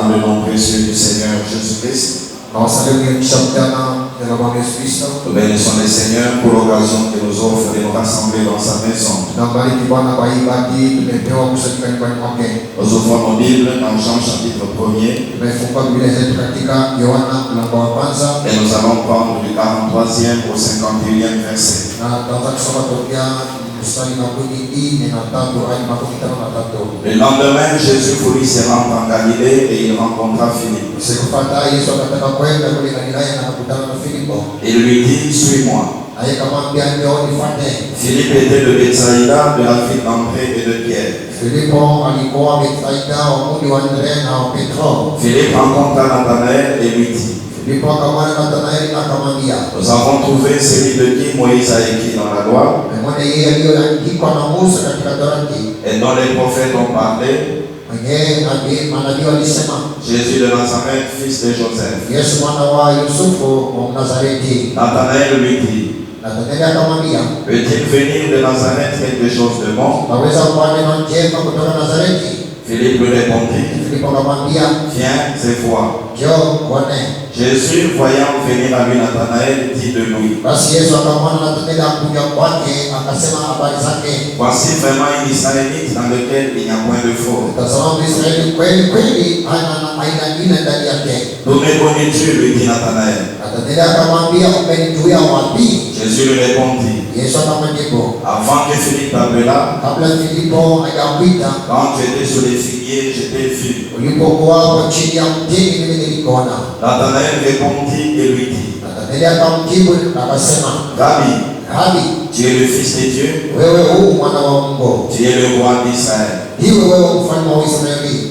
dans le nom précieux du Seigneur Jésus-Christ. Nous bénissons le Seigneur pour l'occasion qu'il nous offre de nous rassembler dans sa maison. Nous ouvrons nos Bibles dans Jean chapitre 1er. Et nous allons prendre du 43e au 51e verset. Le lendemain, Jésus voulut se rendre en Galilée et il rencontra Philippe. Il lui dit, suis-moi. Philippe était de Bethsaïda, de la ville d'André et de Pierre. Philippe rencontra Nathanaël et lui dit, nous avons trouvé celui de qui Moïse a écrit dans la loi et dont les prophètes ont parlé, Jésus de Nazareth, fils de Joseph. Nathanaël lui dit, peut-il venir de Nazareth quelque chose de bon? Philippe lui répondit, viens et vois. Jésus, voyant venir à lui Nathanaël, dit de lui, voici vraiment une Israélite dans lequel il n'y a point de faux. D'où me connais-tu, lui dit Nathanaël. Jésus lui répondit, avant que Philippe t'appela, quand tu étais sur les figuiers, je t'ai vu. Nathanaël répondit et lui dit, Rabbi, tu es le Fils de Dieu, tu es le roi d'Israël.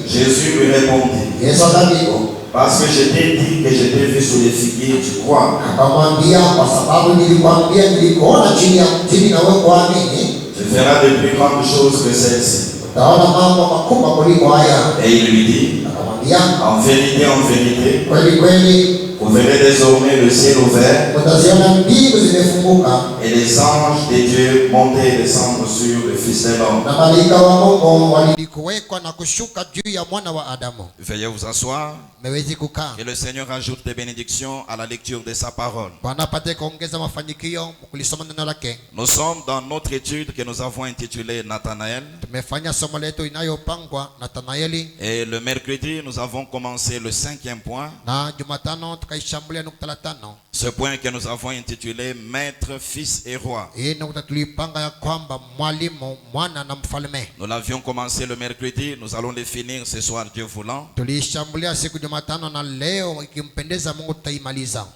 Jésus lui répondit, parce que je t'ai dit que je t'ai vu sous les figuiers, tu crois? Tu feras de plus grandes choses que celles-ci. Et il lui dit, en vérité, vous verrez désormais le ciel ouvert et les anges de Dieu monter et descendre sur le Fils de l'homme. Veuillez vous asseoir. Que le Seigneur ajoute des bénédictions à la lecture de sa parole. Nous sommes dans notre étude que nous avons intitulée Nathanaël. Et le mercredi, nous avons commencé le 5e point. Ce point que nous avons intitulé Maître, Fils et Roi. Nous l'avions commencé le mercredi, nous allons le finir ce soir, Dieu voulant.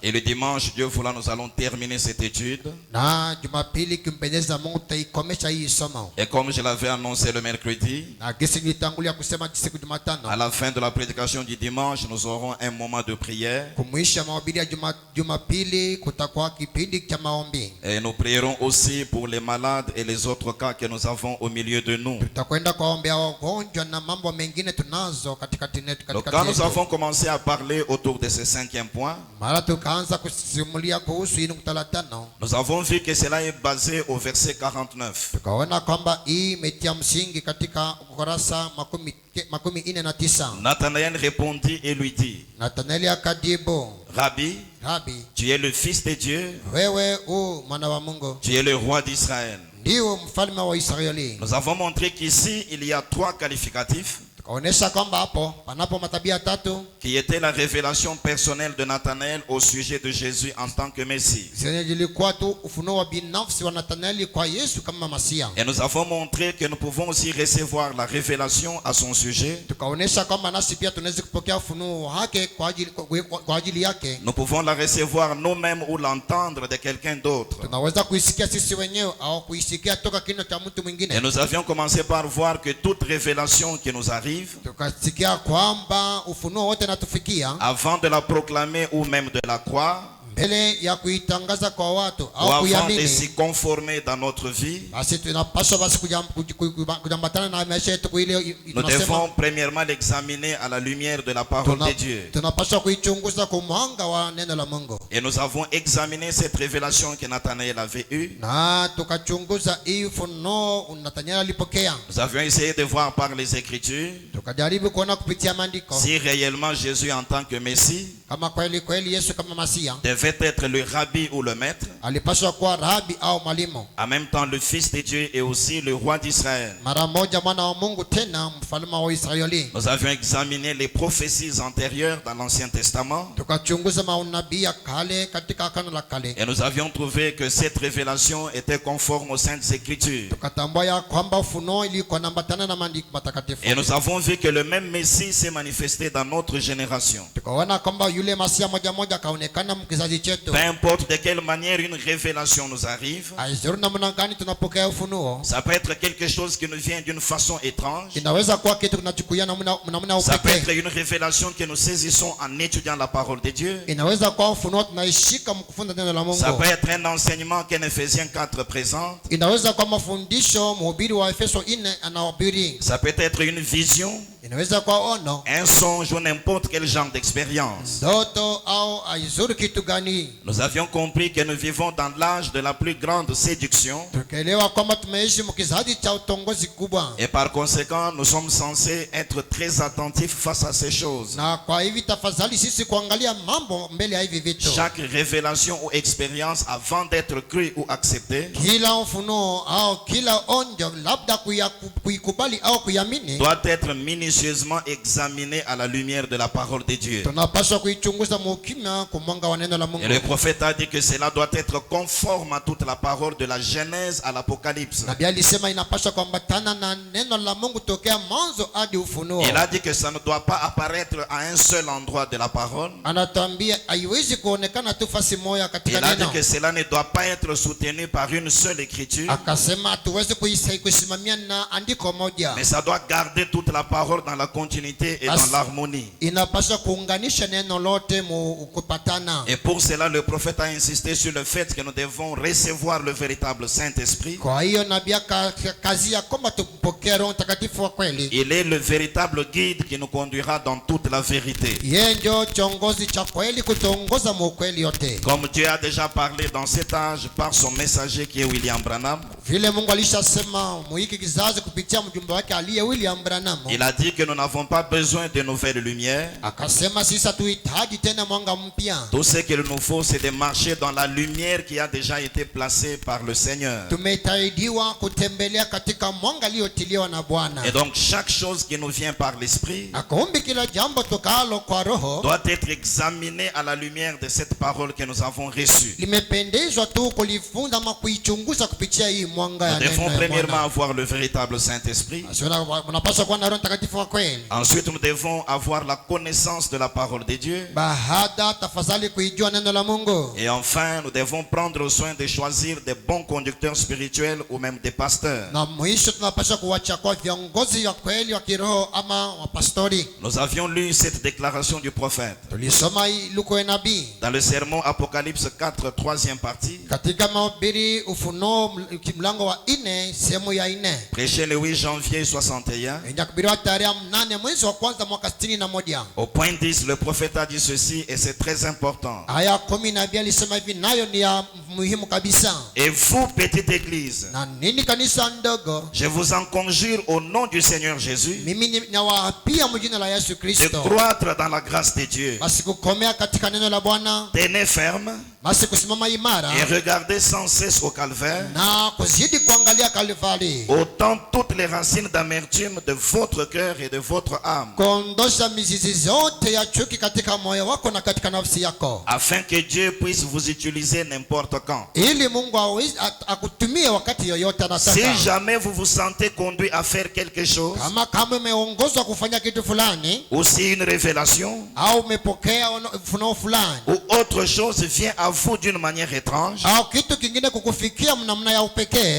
Et le dimanche, Dieu voulant, nous allons terminer cette étude. Et comme je l'avais annoncé le mercredi, à la fin de la prédication du dimanche, nous aurons un moment de prière. Et nous prierons aussi pour les malades et les autres cas que nous avons au milieu de nous. Donc quand nous avons commencé à parler autour de ce 5e point, nous avons vu que cela est basé au verset 49. Nathanaël répondit et lui dit, Rabbi, tu es le Fils de Dieu, tu es le roi d'Israël. Nous avons montré qu'ici il y a 3 qualificatifs qui était la révélation personnelle de Nathanaël au sujet de Jésus en tant que Messie. Et nous avons montré que nous pouvons aussi recevoir la révélation à son sujet. Nous pouvons la recevoir nous-mêmes ou l'entendre de quelqu'un d'autre. Et nous avions commencé par voir que toute révélation qui nous arrive, avant de la proclamer ou même de la croire, ou avant de s'y conformer dans notre vie, nous devons premièrement l'examiner à la lumière de la parole de Dieu. Et nous avons examiné cette révélation que Nathanaël avait eue. Nous avions essayé de voir par les Écritures si réellement Jésus en tant que Messie devait être le rabbi ou le maître, en même temps le Fils de Dieu et aussi le roi d'Israël. Nous avions examiné les prophéties antérieures dans l'Ancien Testament et nous avions trouvé que cette révélation était conforme aux Saintes Écritures. Et nous avons vu que le même Messie s'est manifesté dans notre génération. Peu importe de quelle manière une révélation nous arrive, ça peut être quelque chose qui nous vient d'une façon étrange. Ça peut être une révélation que nous saisissons en étudiant la parole de Dieu. Ça peut être un enseignement qu'Éphésiens 4 présente. Ça peut être une vision, un songe ou n'importe quel genre d'expérience. Nous avions compris que nous vivons dans l'âge de la plus grande séduction. Et par conséquent, nous sommes censés être très attentifs face à ces choses. Chaque révélation ou expérience, avant d'être crue ou acceptée, doit être minutieusement examinée à la lumière de la parole de Dieu. Et le prophète a dit que cela doit être conforme à toute la parole de la Genèse à l'Apocalypse. Il a dit que ça ne doit pas apparaître à un seul endroit de la parole. Il a dit que cela ne doit pas être soutenu par une seule écriture, mais ça doit garder toute la parole dans la continuité et dans l'harmonie. Et pour cela, le prophète a insisté sur le fait que nous devons recevoir le véritable Saint-Esprit. Il est le véritable guide qui nous conduira dans toute la vérité. Comme Dieu a déjà parlé dans cet âge par son messager qui est William Branham, il a dit que nous n'avons pas besoin de nouvelles lumières. Tout ce qu'il nous faut, c'est de marcher dans la lumière qui a déjà été placée par le Seigneur. Et donc chaque chose qui nous vient par l'Esprit doit être examinée à la lumière de cette parole que nous avons reçue. Nous devons premièrement avoir le véritable Saint-Esprit. Ensuite, nous devons avoir la connaissance de la parole de Dieu. Et enfin, nous devons prendre soin de choisir des bons conducteurs spirituels ou même des pasteurs. Nous avions lu cette déclaration du prophète dans le sermon Apocalypse 4, 3e partie, prêché le 8 janvier 61. Au point 10, le prophète a dit ceci et c'est très important. Et vous, petite église, je vous en conjure au nom du Seigneur Jésus de croître dans la grâce de Dieu. Tenez ferme et regardez sans cesse au calvaire, ôtant toutes les racines d'amertume de votre cœur et de votre âme, afin que Dieu puisse vous utiliser n'importe quand. Si jamais vous vous sentez conduit à faire quelque chose, ou si une révélation ou autre chose vient à vous d'une manière étrange,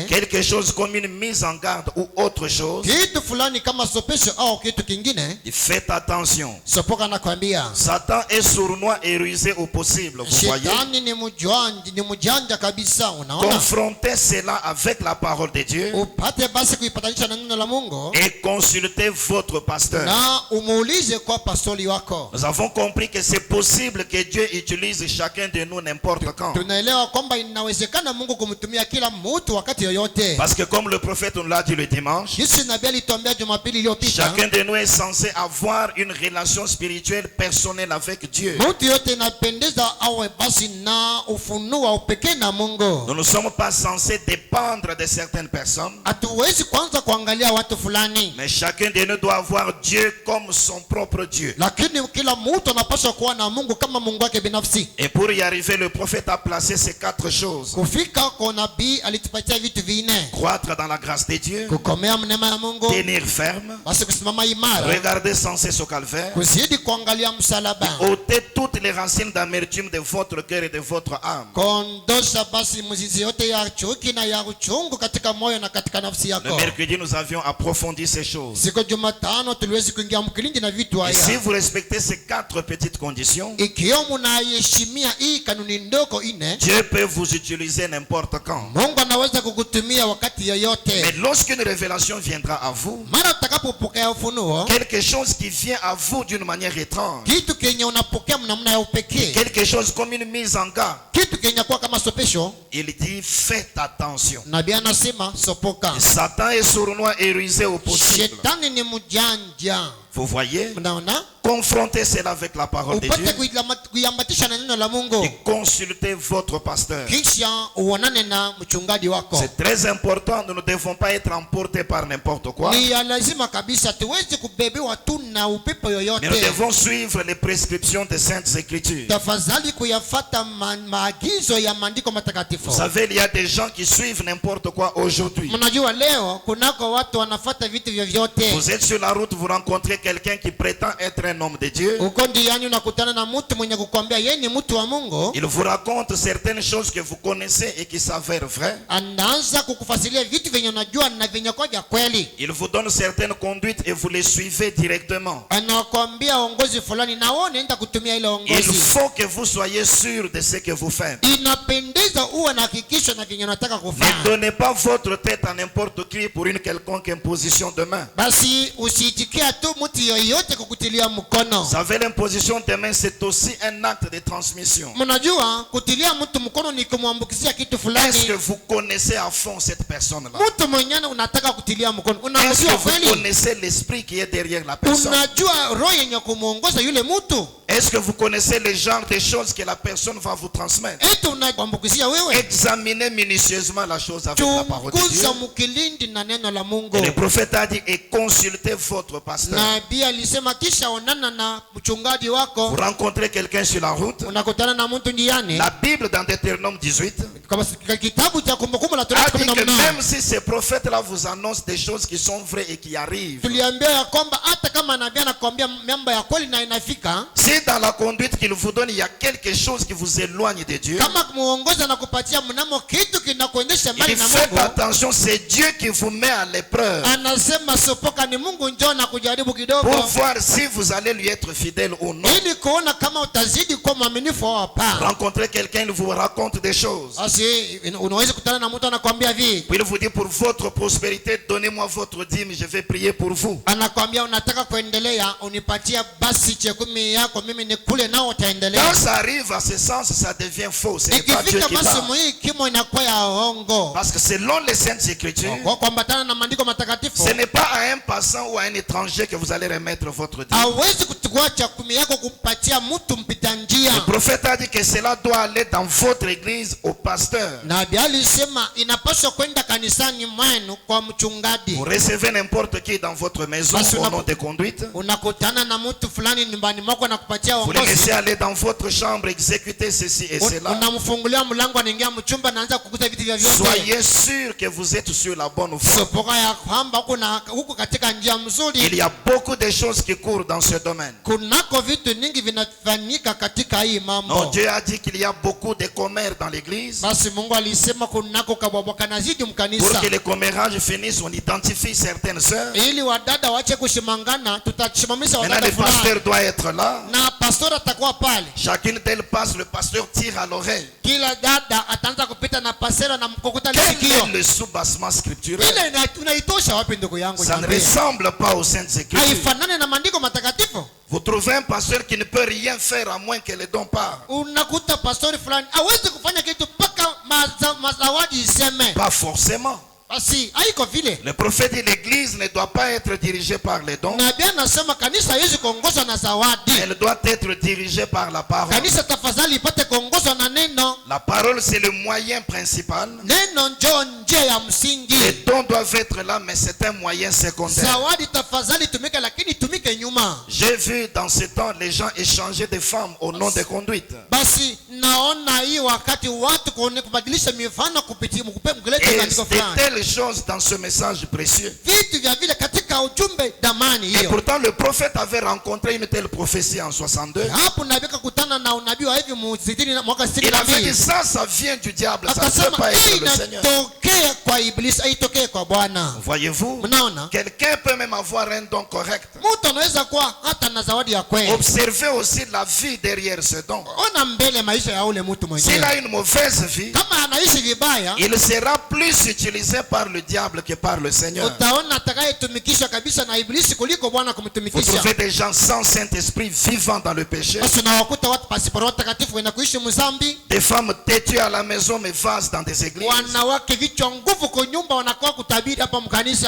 quelque chose comme une mise en garde ou autre chose, faites attention. Satan est sournois et rusé au possible, vous voyez. Confrontez cela avec la parole de Dieu et consultez votre pasteur. Nous avons compris que c'est possible que Dieu utilise chacun de nous n'importe quand. Parce que comme le prophète nous l'a dit le dimanche, chacun de nous est censé avoir une relation spirituelle personnelle avec Dieu. Nous ne sommes pas censés dépendre de certaines personnes. Mais chacun de nous doit avoir Dieu comme son propre Dieu. Et pour y arriver, le prophète a placé ces 4 choses. Croître dans la grâce de Dieu, tenir ferme, regarder sans cesse au calvaire, ôter toutes les racines d'amertume de votre cœur et de votre âme. Le mercredi, nous avions approfondi ces choses. Et si vous respectez ces 4 petites conditions, Dieu peut vous utiliser n'importe quand. Mais lorsqu'une révélation viendra à vous, quelque chose qui vient à vous d'une manière étrange, quelque chose comme une mise en garde, il dit faites attention. Satan est sournois et rusé au possible. Vous voyez? Confrontez cela avec la parole de Dieu et consultez votre pasteur. C'est très important, nous ne devons pas être emportés par n'importe quoi. Mais nous devons suivre les prescriptions des Saintes Écritures. Vous savez, il y a des gens qui suivent n'importe quoi aujourd'hui. Vous êtes sur la route, vous rencontrez quelqu'un qui prétend être un homme de Dieu. Il vous raconte certaines choses que vous connaissez et qui s'avèrent vraies. Il vous donne certaines conduites et vous les suivez directement. Il faut que vous soyez sûr de ce que vous faites. Ne donnez pas votre tête à n'importe qui pour une quelconque imposition de main. Vous savez, l'imposition de main, c'est aussi un acte de transmission. Est-ce que vous connaissez à fond cette personne-là? Est-ce que vous connaissez l'esprit qui est derrière la personne? Est-ce que vous connaissez le genre de choses que la personne va vous transmettre? Examinez minutieusement la chose avec la parole de Dieu. Et le prophète a dit, et consultez votre pasteur. Vous rencontrez quelqu'un sur la route. La Bible dans Deutéronome 18 a dit que même si ces prophètes-là vous annoncent des choses qui sont vraies et qui arrivent, si dans la conduite qu'il vous donne, il y a quelque chose qui vous éloigne de Dieu, il dit faites attention, c'est Dieu qui vous met à l'épreuve pour voir si vous allez lui être fidèle ou non. Rencontrez quelqu'un, il vous raconte des choses. Puis il vous dit pour votre prospérité, donnez-moi votre dîme, je vais prier pour vous. Quand ça arrive à ce sens, ça devient faux. Ce n'est pas Dieu qui parle. Parce que selon les Saintes Écritures, ce n'est pas à un passant ou à un étranger que vous allez remettre votre dîme. Le prophète a dit que cela doit aller dans votre église au pasteur. pasteur. Vous recevez n'importe qui dans votre maison au nom de conduite. Vous les laissez aller dans votre chambre exécuter ceci et cela. Soyez sûr que vous êtes sur la bonne voie. Il y a beaucoup de choses qui courent dans ce domaine. Non, Dieu a dit qu'il y a beaucoup de commères dans l'église. Pour que les commérages finissent, on identifie certaines sœurs. Maintenant, le pasteur doit être là. Chacune d'elles passe, le pasteur tire à l'oreille. Quel est le soubassement scripturel? Ça ne ressemble pas aux Saintes Écritures. Vous trouvez un pasteur qui ne peut rien faire à moins que les dons partent. Pas forcément. Le prophète dit l'église ne doit pas être dirigée par les dons. Elle doit être dirigée par la parole. La parole, c'est le moyen principal. Les dons doivent être là, mais c'est un moyen secondaire. J'ai vu dans ce temps les gens échanger des femmes au nom de conduite. Et c'est telle chose dans ce message précieux. Et pourtant le prophète avait rencontré une telle prophétie en 62. Il avait dit ça vient du diable, ça ne peut pas être le Seigneur. Voyez-vous, quelqu'un peut même avoir un don correct. Observez aussi la vie derrière ce don. S'il a une mauvaise vie, il sera plus utilisé par le diable que par le Seigneur. Vous trouvez des gens sans Saint-Esprit vivant dans le péché. Des femmes têtues à la maison mais vastes dans des églises.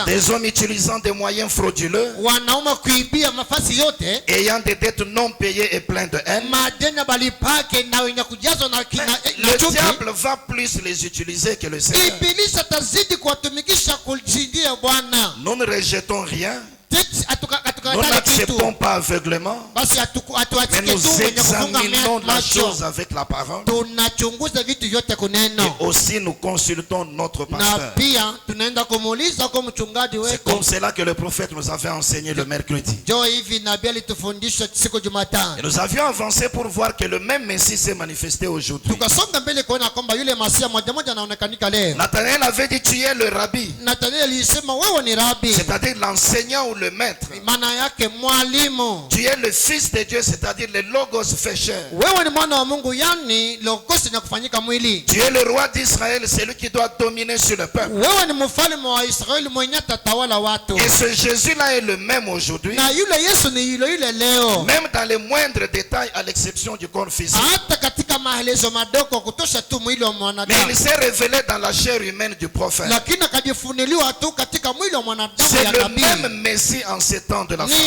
Des hommes utilisant des moyens frauduleux, ayant des dettes non payées et plein de haine. Le diable va plus les utiliser que le Seigneur. Nous ne rejetons rien. Nous n'acceptons pas aveuglement, mais nous examinons la chose avec la parole. Et aussi nous consultons notre pasteur. C'est comme cela que le prophète nous avait enseigné le mercredi. Et nous avions avancé pour voir que le même Messie s'est manifesté aujourd'hui. Nathanaël avait dit tu es le rabbi, c'est-à-dire l'enseignant ou le maître. Tu es le fils de Dieu, c'est-à-dire le logos fait chair. Tu es le roi d'Israël, c'est lui qui doit dominer sur le peuple. Et ce Jésus-là est le même aujourd'hui, même dans les moindres détails, à l'exception du corps physique. Mais il s'est révélé dans la chair humaine du prophète. C'est le même Messie en ces temps de la fin.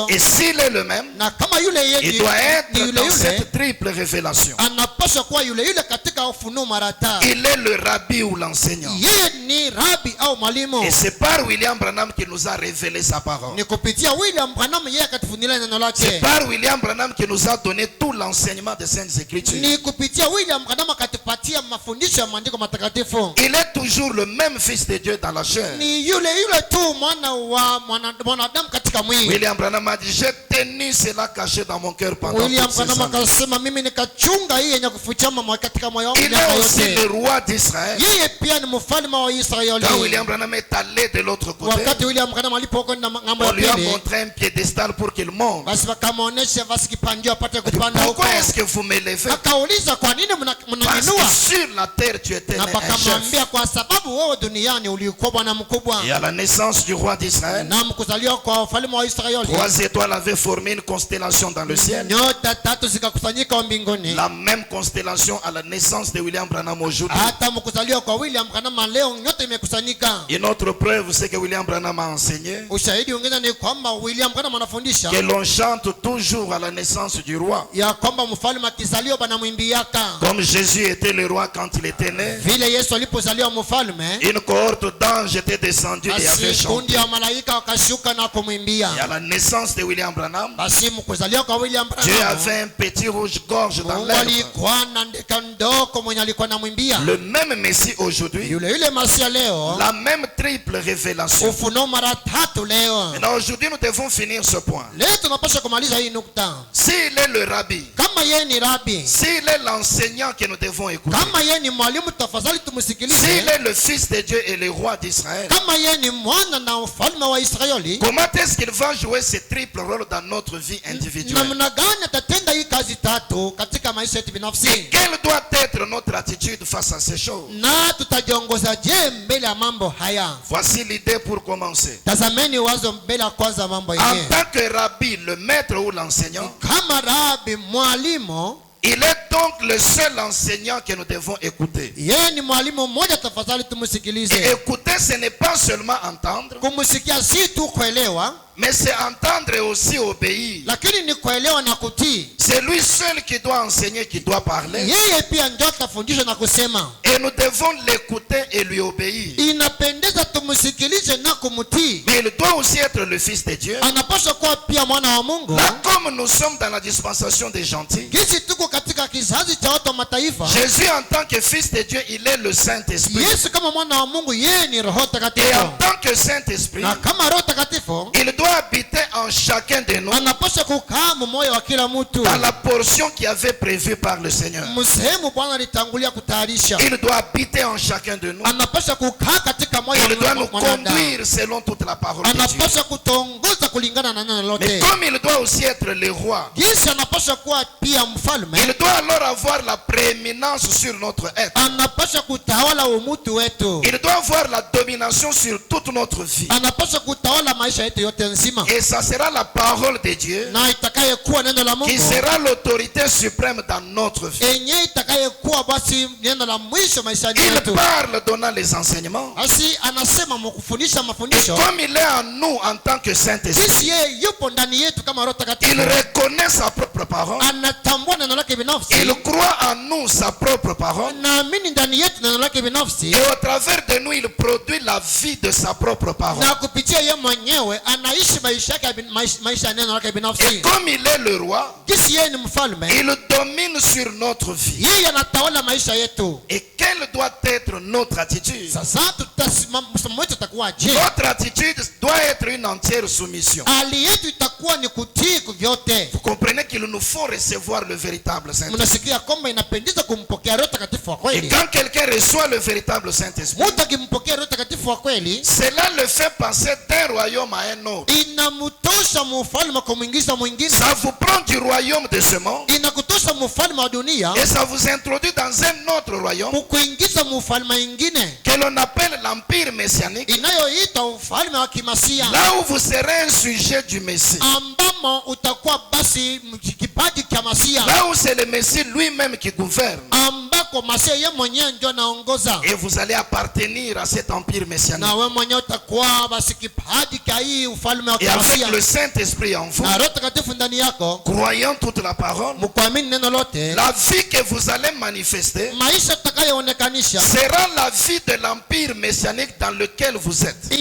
Et s'il est le même, il doit être dans cette triple révélation. Il est le rabbi ou l'enseignant. Et c'est par William Branham qui nous a révélé sa parole. C'est par William Branham qui nous a donné tout l'enseignement des Saintes Écritures. Il est toujours le même fils de Dieu dans la chair. William Branham a dit j'ai tenu cela caché dans mon cœur pendant toutes ces années. Il est aussi le roi d'Israël. Quand William Branham est allé de l'autre côté, on lui a montré un piédestal pour qu'il monte. Pourquoi est-ce que vous me levez? Parce que sur la terre tu étais un chef. Et à la naissance du roi d'Israël, 3 étoiles avaient formé une constellation dans le ciel. La même constellation à la naissance de William Branham aujourd'hui. Une autre preuve, c'est que William Branham a enseigné que l'on chante toujours à la naissance du roi. Comme Jésus était le roi quand il était né, une cohorte d'anges était descendue et avait chanté. Et à la naissance de William Branham, Dieu avait un petit rouge-gorge dans l'herbe. Le même Messie aujourd'hui, la même triple révélation. Maintenant aujourd'hui nous devons finir ce point. S'il est le rabbi, s'il est l'enseignant que nous devons écouter, s'il est le fils de Dieu et le roi d'Israël, comment est-ce qu'il va jouer ce triple rôle dans notre vie individuelle? Et quelle doit être notre attitude face à ces choses? Voici l'idée pour commencer. En tant que rabbi, le maître ou l'enseignant, il est donc le seul enseignant que nous devons écouter. Et écouter, ce n'est pas seulement entendre, mais c'est entendre et aussi obéir. C'est lui seul qui doit enseigner, qui doit parler. Et nous devons l'écouter et lui obéir. Mais il doit aussi être le fils de Dieu. Là, comme nous sommes dans la dispensation des gentils, Jésus en tant que fils de Dieu, il est le Saint-Esprit. Et en tant que Saint-Esprit, il doit habiter en chacun de nous dans la portion qui avait prévue par le Seigneur. Il doit habiter en chacun de nous. Il doit nous conduire selon toute la parole de Dieu. Mais comme il doit aussi être le roi, il doit alors avoir la prééminence sur notre être. Il doit avoir la domination sur toute notre vie. Et ça sera la parole de Dieu qui sera l'autorité suprême dans notre vie. Il parle donnant les enseignements. Et comme il est en nous en tant que Saint-Esprit, il reconnaît sa propre parole. Il croit en nous sa propre parole. Et au travers de nous, il produit la vie de sa propre parole. Et comme il est le roi, il domine sur notre vie. Et quelle doit être notre attitude? Notre attitude doit être une entière soumission. Vous comprenez qu'il nous faut recevoir le véritable Saint-Esprit. Et quand quelqu'un reçoit le véritable Saint-Esprit, cela le fait passer d'un royaume à un autre. Ça vous prend du royaume de ce monde et ça vous introduit dans un autre royaume que l'on appelle l'empire messianique, là où vous serez un sujet du Messie, là où c'est le Messie lui-même qui gouverne. Et vous allez appartenir à cet empire messianique. Et avec le Saint-Esprit en vous, croyant toute la parole, la vie que vous allez manifester sera la vie de l'empire messianique dans lequel vous êtes.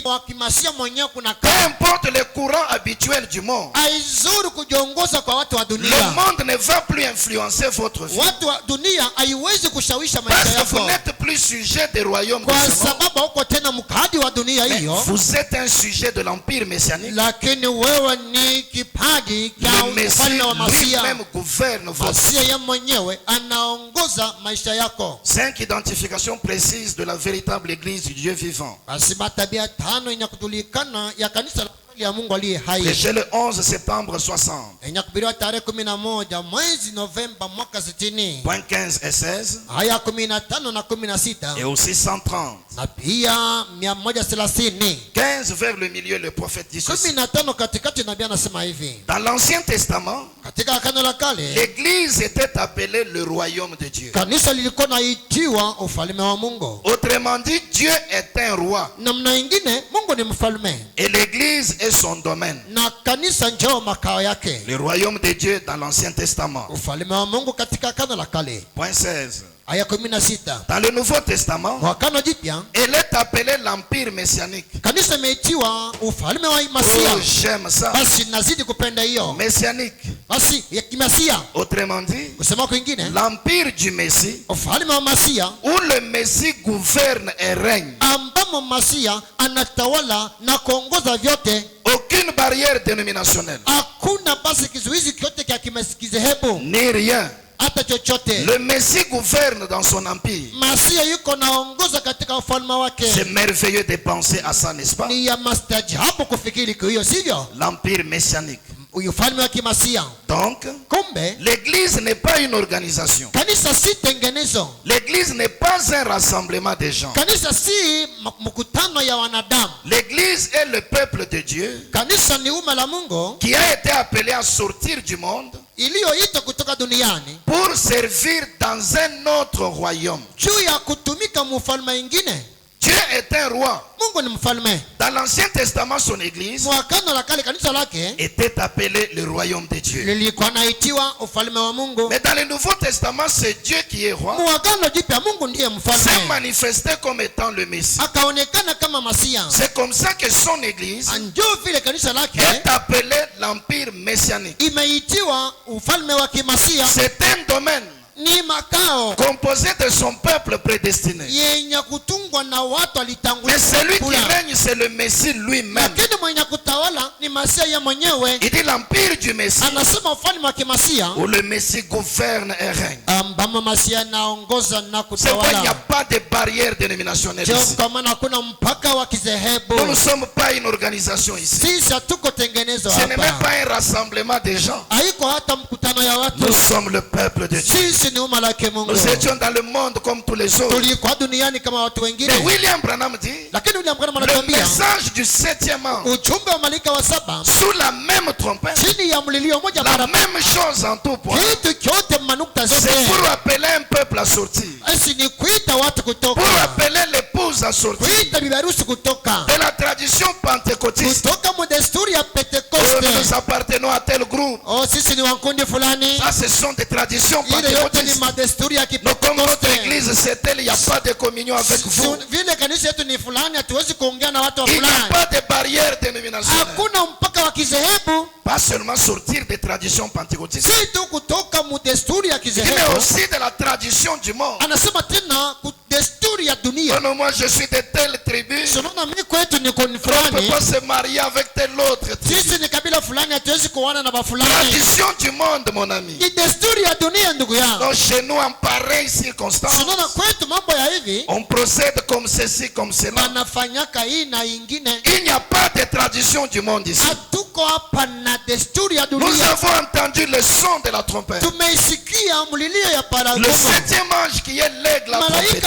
Peu importe les courants habituels du monde, le monde ne va plus influencer votre vie. Parce que vous n'êtes plus sujet des royaumes de ce monde. Mais vous êtes un sujet de l'empire messianique. Le Messie lui-même gouverne votre vie. 5 identifications précises de la véritable église du Dieu vivant. Prêché le 11 septembre 60. Point 15 et 16. Et aussi 130. 15 vers le milieu, le prophète dit ceci. Dans l'Ancien Testament, l'église était appelée le royaume de Dieu. Autrement dit, Dieu est un roi. Et l'église est son domaine. Le royaume de Dieu dans l'Ancien Testament. Point 16. Dans le Nouveau Testament, elle est appelée l'Empire messianique. Oh, j'aime ça. Messianique. Autrement dit, l'Empire du Messie, où le Messie gouverne et règne. Aucune barrière dénominationnelle. Ni rien. Le Messie gouverne dans son empire. C'est merveilleux de penser à ça, n'est-ce pas? L'empire messianique. Donc, l'église n'est pas une organisation. L'église n'est pas un rassemblement de gens. L'église est le peuple de Dieu qui a été appelé à sortir du monde pour servir dans un autre royaume. Dieu est un roi. Dans l'Ancien Testament, son église était appelée le royaume de Dieu. Mais dans le Nouveau Testament, c'est Dieu qui est roi. C'est manifesté comme étant le Messie. C'est comme ça que son église est appelée l'Empire messianique. C'est un domaine composé de son peuple prédestiné. Mais celui qui règne, c'est le Messie lui-même. Il dit l'empire du Messie, où le Messie gouverne et règne. C'est pourquoi il n'y a pas de barrière dénominationnelle ici. Nous ne sommes pas une organisation ici. Ce n'est même pas un rassemblement de gens. Nous sommes le peuple de Dieu. Nous étions dans le monde comme tous les autres. Mais William Branham dit, le message du 7e ange, sous la même trompette, la même chose en tout point, c'est pour appeler un peuple à sortir, pour appeler l'épouse à sortir de la tradition pentecôtiste. Nous appartenons à tel groupe. Ça, ce sont des traditions pentecôtistes. Donc, comme notre église c'est elle, il n'y a pas de communion avec vous. Il n'y a pas de barrière dénominationnelle. Pas seulement sortir des traditions pentecôtistes, mais aussi de la tradition du monde. Non, moi je suis de telle tribu. On ne peut pas se marier avec telle autre tribu. Tradition du monde, mon ami. Donc chez nous, en pareille circonstance, on procède comme ceci, comme cela. Il n'y a pas de tradition du monde ici. Nous avons entendu le son de la trompette. Le 7e ange qui est l'aigle la trompette.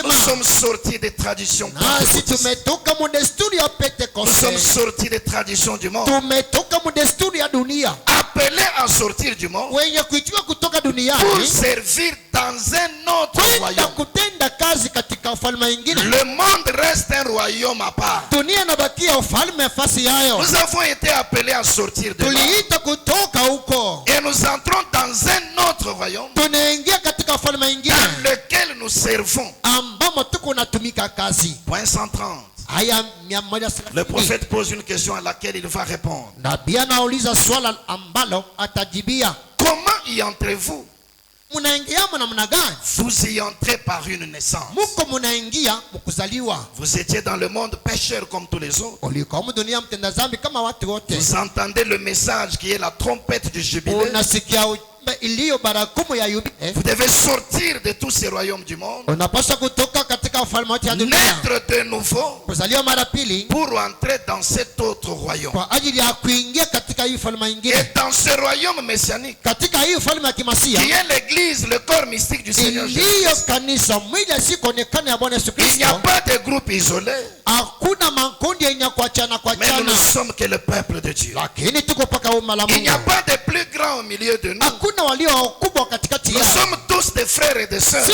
Nous sommes sortis des traditions pentecôtistes. Nous sommes sortis des traditions du monde. Appelés à sortir du monde pour servir dans un autre royaume. Le monde reste un royaume à part. Nous avons été appelés à sortir de là. Et nous entrons dans un autre royaume dans lequel nous servons. Point 130. Le prophète pose une question à laquelle il va répondre. Comment y entrez-vous? Vous y entrez par une naissance. Vous étiez dans le monde pécheur comme tous les autres. Vous entendez le message qui est la trompette du jubilé. Vous devez sortir de tous ces royaumes du monde, naître de nouveau pour entrer dans cet autre royaume. Et dans ce royaume messianique, qui est l'église, le corps mystique du Seigneur Jésus, il n'y a pas de groupe isolé, mais nous ne sommes que le peuple de Dieu. Il n'y a pas de plus grand au milieu de nous. Nous sommes tous des frères et des sœurs.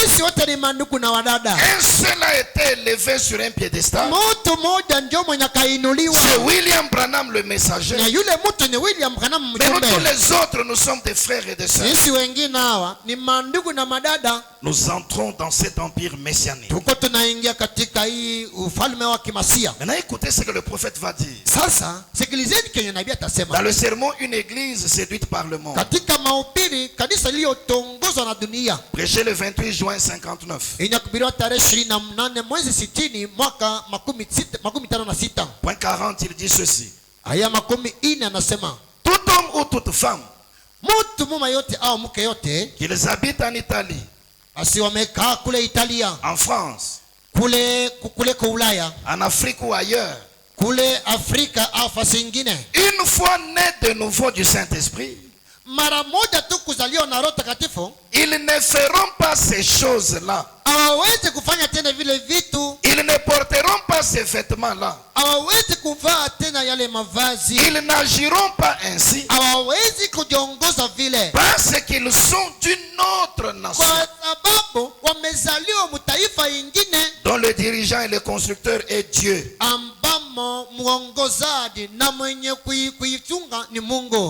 Un seul a été élevé sur un piédestal. C'est William Branham le messager. Mais nous tous les autres, nous sommes des frères et des sœurs. Nous entrons dans cet empire messianique. Maintenant écoutez ce que le prophète va dire. Dans le sermon, une église séduite par le monde. Prêché le 28 juin 59. Point 40, il dit ceci. Tout homme ou toute femme qu'ils habitent en Italie, en France, en Afrique ou ailleurs, une fois nés de nouveau du Saint-Esprit, ils ne feront pas ces choses-là. Ils ne porteront pas ces vêtements-là. Ils n'agiront pas ainsi parce qu'ils sont d'une autre nation dont le dirigeant et le constructeur est Dieu.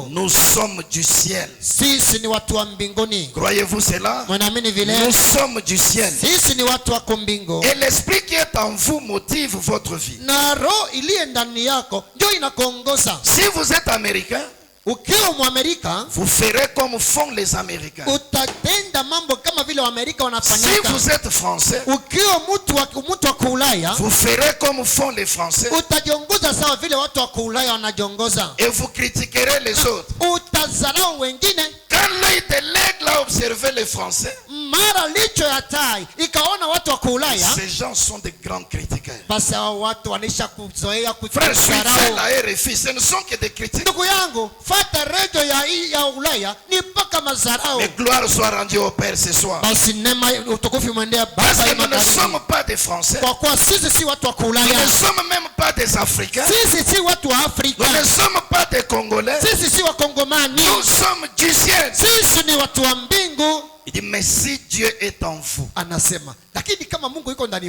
Nous sommes du ciel. Croyez-vous cela? Nous sommes du ciel. Et l'esprit qui est en vous motive votre vie. Si vous êtes américain, vous ferez comme font les Américains. Si vous êtes français, vous ferez comme font les Français. Et vous critiquerez les autres. Quand l'œil de l'aigle a observé les Français, ces gens sont des grands critiqueurs. Frère, suivez la RFI, ce ne sont que des critiques. Mais gloire soit rendue au Père ce soir. Parce que nous ne sommes pas des Français. Nous ne sommes même pas des Africains. Nous ne sommes pas des Congolais. Nous sommes du ciel. Il dit, mais si Dieu est en vous,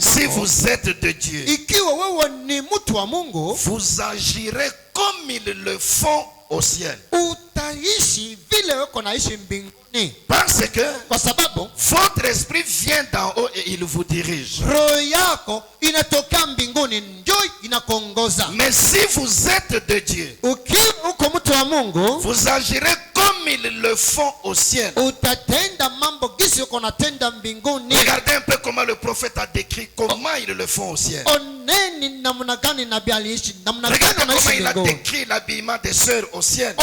si vous êtes de Dieu, vous agirez comme ils le font au ciel. Parce que votre esprit vient d'en haut et il vous dirige. Mais si vous êtes de Dieu, vous agirez comme ils le font au ciel. Regardez un peu comment le prophète a décrit comment ils le font au ciel. Regardez comment il a décrit l'habillement des sœurs au ciel.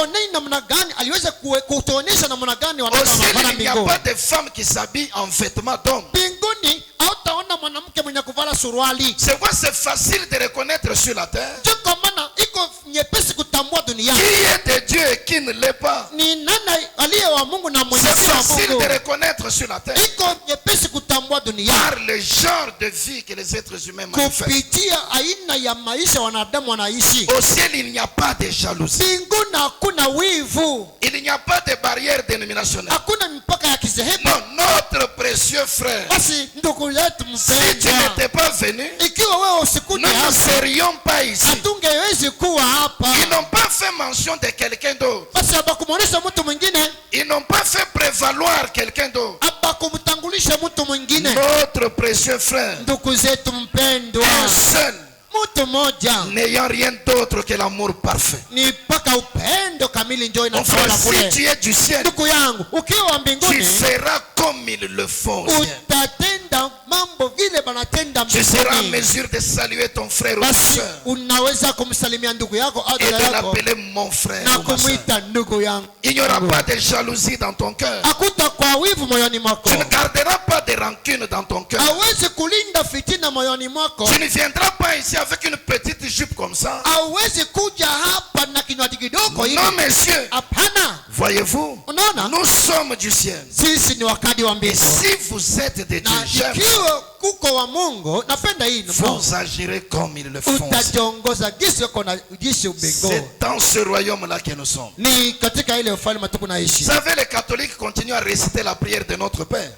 Au ciel, il n'y a pas de femme qui s'habille en vêtements d'homme. C'est quoi? C'est facile de reconnaître sur la terre qui est de Dieu et qui ne l'est pas. C'est facile de reconnaître sur la terre par le genre de vie que les êtres humains manifestent. Au ciel, il n'y a pas de jalousie. Il n'y a pas de barrière dénominationnelle. Non, notre précieux frère, si tu n'étais pas venu, nous ne serions pas ici. Ils n'ont pas fait mention de quelqu'un d'autre. Ils n'ont pas fait prévaloir quelqu'un d'autre. Notre précieux frère, un seul, n'ayant rien d'autre que l'amour parfait. Mon frère, si tu es du ciel, tu feras comme ils le font au ciel. tu seras en mesure de saluer ton frère ou ta soeur et de l'appeler mon frère ou ma soeur. Il n'y aura pas de jalousie dans ton cœur. Tu ne garderas pas de rancune dans ton cœur. Tu ne viendras pas ici avec une petite jupe comme ça. Non, messieurs. Voyez-vous, nous sommes du ciel. Et si vous êtes des dieux, vous agirez comme ils le font. C'est dans ce royaume-là que nous sommes. Vous savez, les catholiques continuent à réciter la prière de notre Père.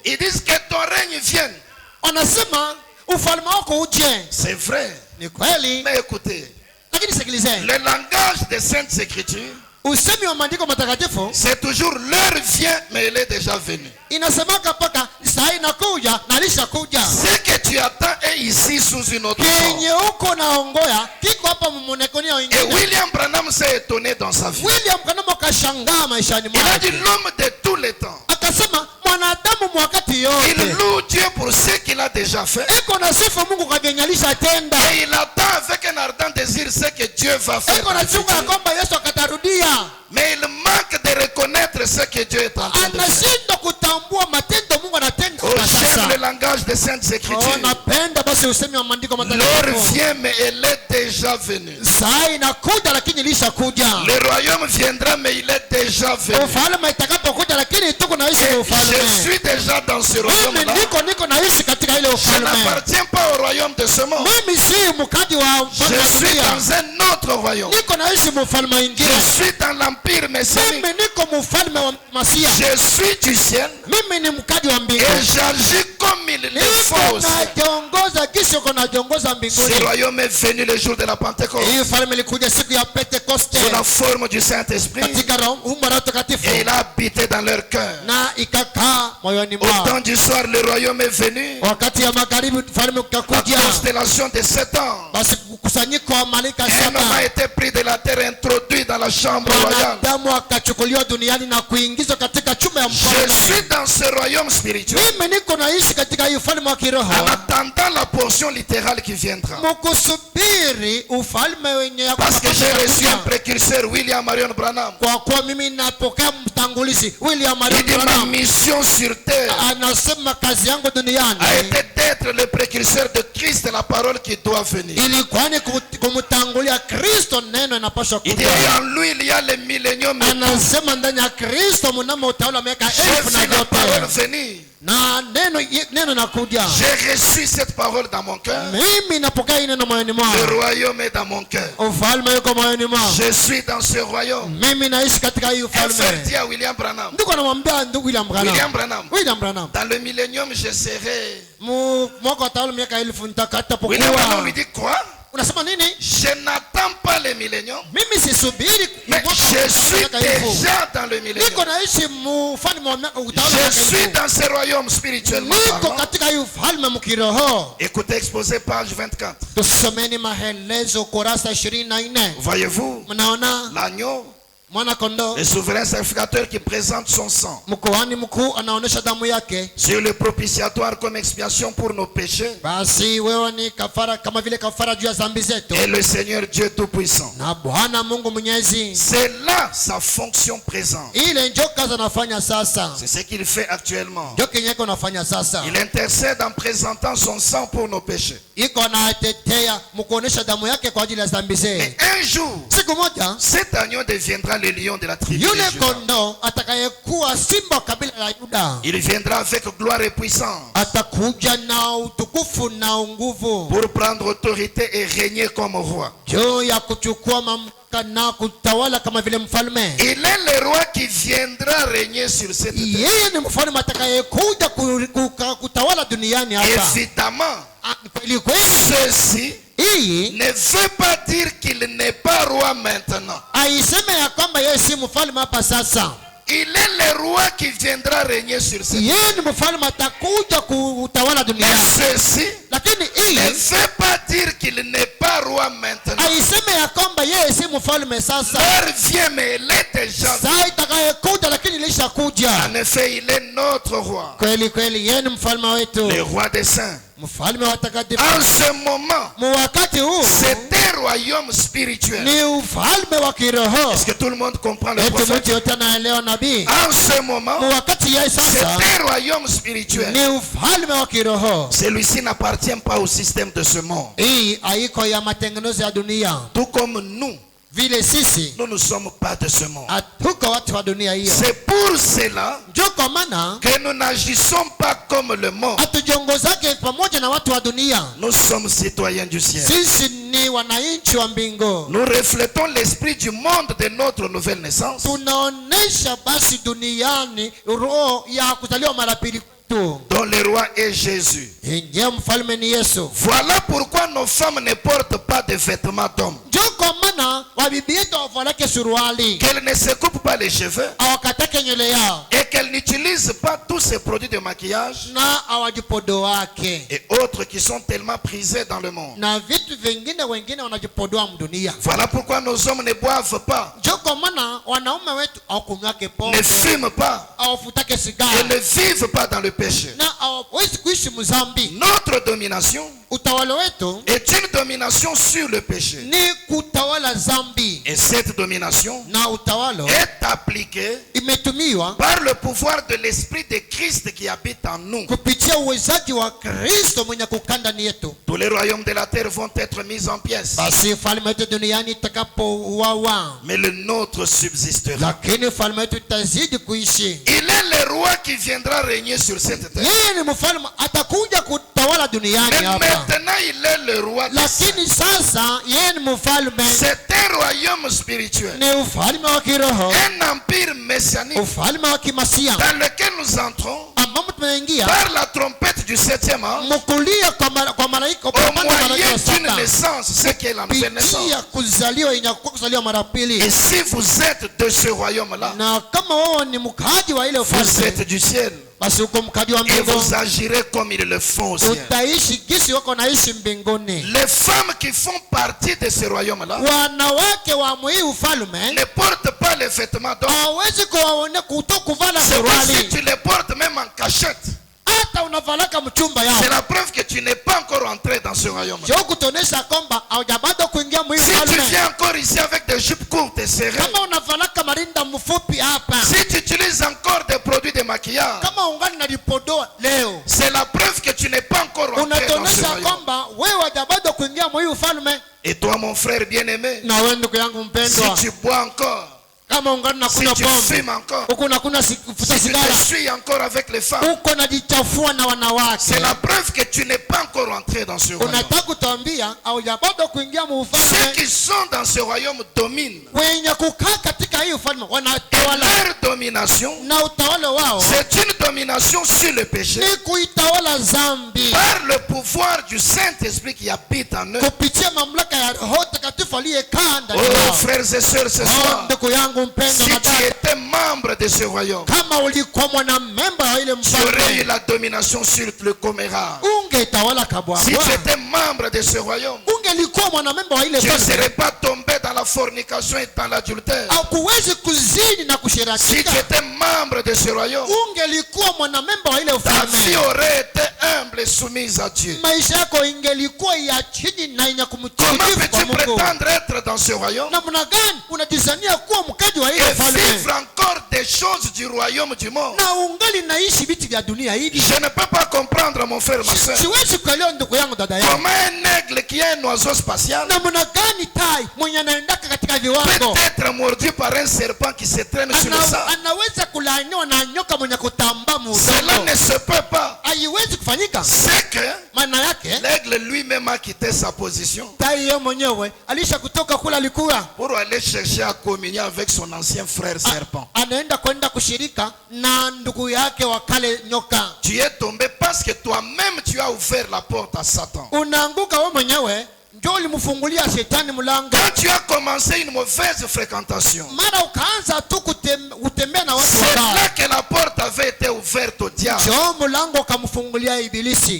Ils disent que ton règne vienne. C'est vrai. Mais écoutez, le langage des Saintes Écritures, c'est toujours l'heure vient, mais elle est déjà venue. Ce que tu attends est ici sous une autre forme. Et William Branham s'est étonné dans sa vie. Il a dit l'homme de tous les temps. Il loue Dieu pour ce qu'il a déjà fait. Et il attend avec un ardent désir ce que Dieu va faire. Mais il manque de reconnaître ce que Dieu est en train de faire. J'aime le langage des Saintes Écritures. L'heure vient, mais elle est déjà venue. Le royaume viendra, mais il est déjà venu. Je suis déjà dans ce royaume-là. Je n'appartiens pas au royaume de ce monde. Je suis dans un autre royaume. Je suis dans l'empire messianique. Je suis du ciel. Et j'agis comme il le faut. Ce royaume est venu le jour de la Pentecôte sous la forme du Saint-Esprit. Et il a habité dans leur cœur. Au temps du soir, le royaume est venu. La constellation de 7 ans. Un homme a été pris de la terre, introduit dans la chambre royale. Je suis dans ce royaume spirituel en attendant la portion littérale qui viendra. Parce que j'ai reçu un précurseur, William Marion Branham. Il dit ma mission sur terre a été d'être le précurseur de Christ, la parole qui doit venir. Il dit en lui il y a le millénium. J'ai vu la parole venir. J'ai reçu cette parole dans mon cœur. Le royaume est dans mon cœur. Je suis dans ce royaume. Un frère dit à William Branham, dans le millénium je serai. William Branham lui dit quoi? Je n'attends pas le millénium, mais je suis déjà dans le millénium. Je suis dans ce royaume spirituellement. Écoutez, exposé page 24. Voyez-vous l'agneau, le souverain sacrificateur qui présente son sang sur le propitiatoire comme expiation pour nos péchés. Et le Seigneur Dieu Tout-Puissant. C'est là sa fonction présente. C'est ce qu'il fait actuellement. Il intercède en présentant son sang pour nos péchés. Et un jour, cet agneau deviendra le lion de la tribu de Juda. Il viendra avec gloire et puissance pour prendre autorité et régner comme roi. Il est le roi qui viendra régner sur cette terre. Évidemment, ceci ne veut pas dire qu'il n'est pas roi maintenant. Il est le roi qui viendra régner sur cette terre. Mais ceci ne veut pas dire qu'il n'est pas roi maintenant. L'heure vient, mais elle est déjà venue. En effet, il est notre roi. Le roi des saints. En ce moment, c'est un royaume spirituel. Est-ce que tout le monde comprend le prophète? En ce moment, c'est un royaume spirituel. Celui-ci n'appartient pas au système de ce monde. Tout comme nous, nous ne sommes pas de ce monde. C'est pour cela que nous n'agissons pas comme le monde. Nous sommes citoyens du ciel. Nous reflétons l'esprit du monde de notre nouvelle naissance. Dont le roi est Jésus. Voilà pourquoi nos femmes ne portent pas de vêtements d'hommes. Qu'elles ne se coupent pas les cheveux et qu'elles n'utilisent pas tous ces produits de maquillage et autres qui sont tellement prisés dans le monde. Voilà pourquoi nos hommes ne boivent pas, ne fument pas et ne vivent pas dans le péché. Notre domination est une domination sur le péché. Et cette domination est appliquée par le pouvoir de l'esprit de Christ qui habite en nous. Tous les royaumes de la terre vont être mis en pièces, mais le nôtre subsistera. Il est le roi qui viendra régner sur cette terre. Mais maintenant il est le roi. C'est un royaume spirituel, un empire messianique dans lequel nous entrons par la trompette du 7e ange au moyen d'une naissance, ce qui est la nouvelle naissance. Et si vous êtes de ce royaume-là, vous êtes du ciel. Et vous agirez comme ils le font au ciel. Les femmes qui font partie de ce royaume-là ne portent pas les vêtements d'hommes. Si tu les portes même en cachette, c'est la preuve que tu n'es pas encore entré dans ce royaume. Si tu viens encore ici avec des jupes courtes et serrées, si tu utilises encore des produits de maquillage, c'est la preuve que tu n'es pas encore entré dans ce royaume. Et toi, mon frère bien-aimé, si tu bois encore, si tu fumes encore, si tu te suis encore avec les femmes, c'est la preuve que tu n'es pas encore entré dans ce royaume. Ceux qui sont dans ce royaume dominent. Et leur domination, c'est une domination sur le péché par le pouvoir du Saint-Esprit qui habite en eux. Oh frères et sœurs, ce soir, si tu étais membre de ce royaume, tu aurais eu la domination sur le commérage. Si tu étais membre de ce royaume, tu ne serais pas tombé dans la fornication et dans l'adultère. Si tu étais membre de ce royaume, ta vie aurait été humble et soumise à Dieu. Comment peux-tu prétendre être dans ce royaume et vivre encore des choses du royaume du monde? Je ne peux pas comprendre, mon frère, ma soeur, comment un aigle qui est un oiseau spatial peut être mordu par un serpent qui se traîne sur le sable. Cela ne se peut pas. C'est que l'aigle lui-même a quitté sa position pour aller chercher à communier avec son ancien frère serpent. Tu es tombé parce que toi-même tu as ouvert la porte à Satan. Quand tu as commencé une mauvaise fréquentation, c'est là que la porte avait été ouverte au diable.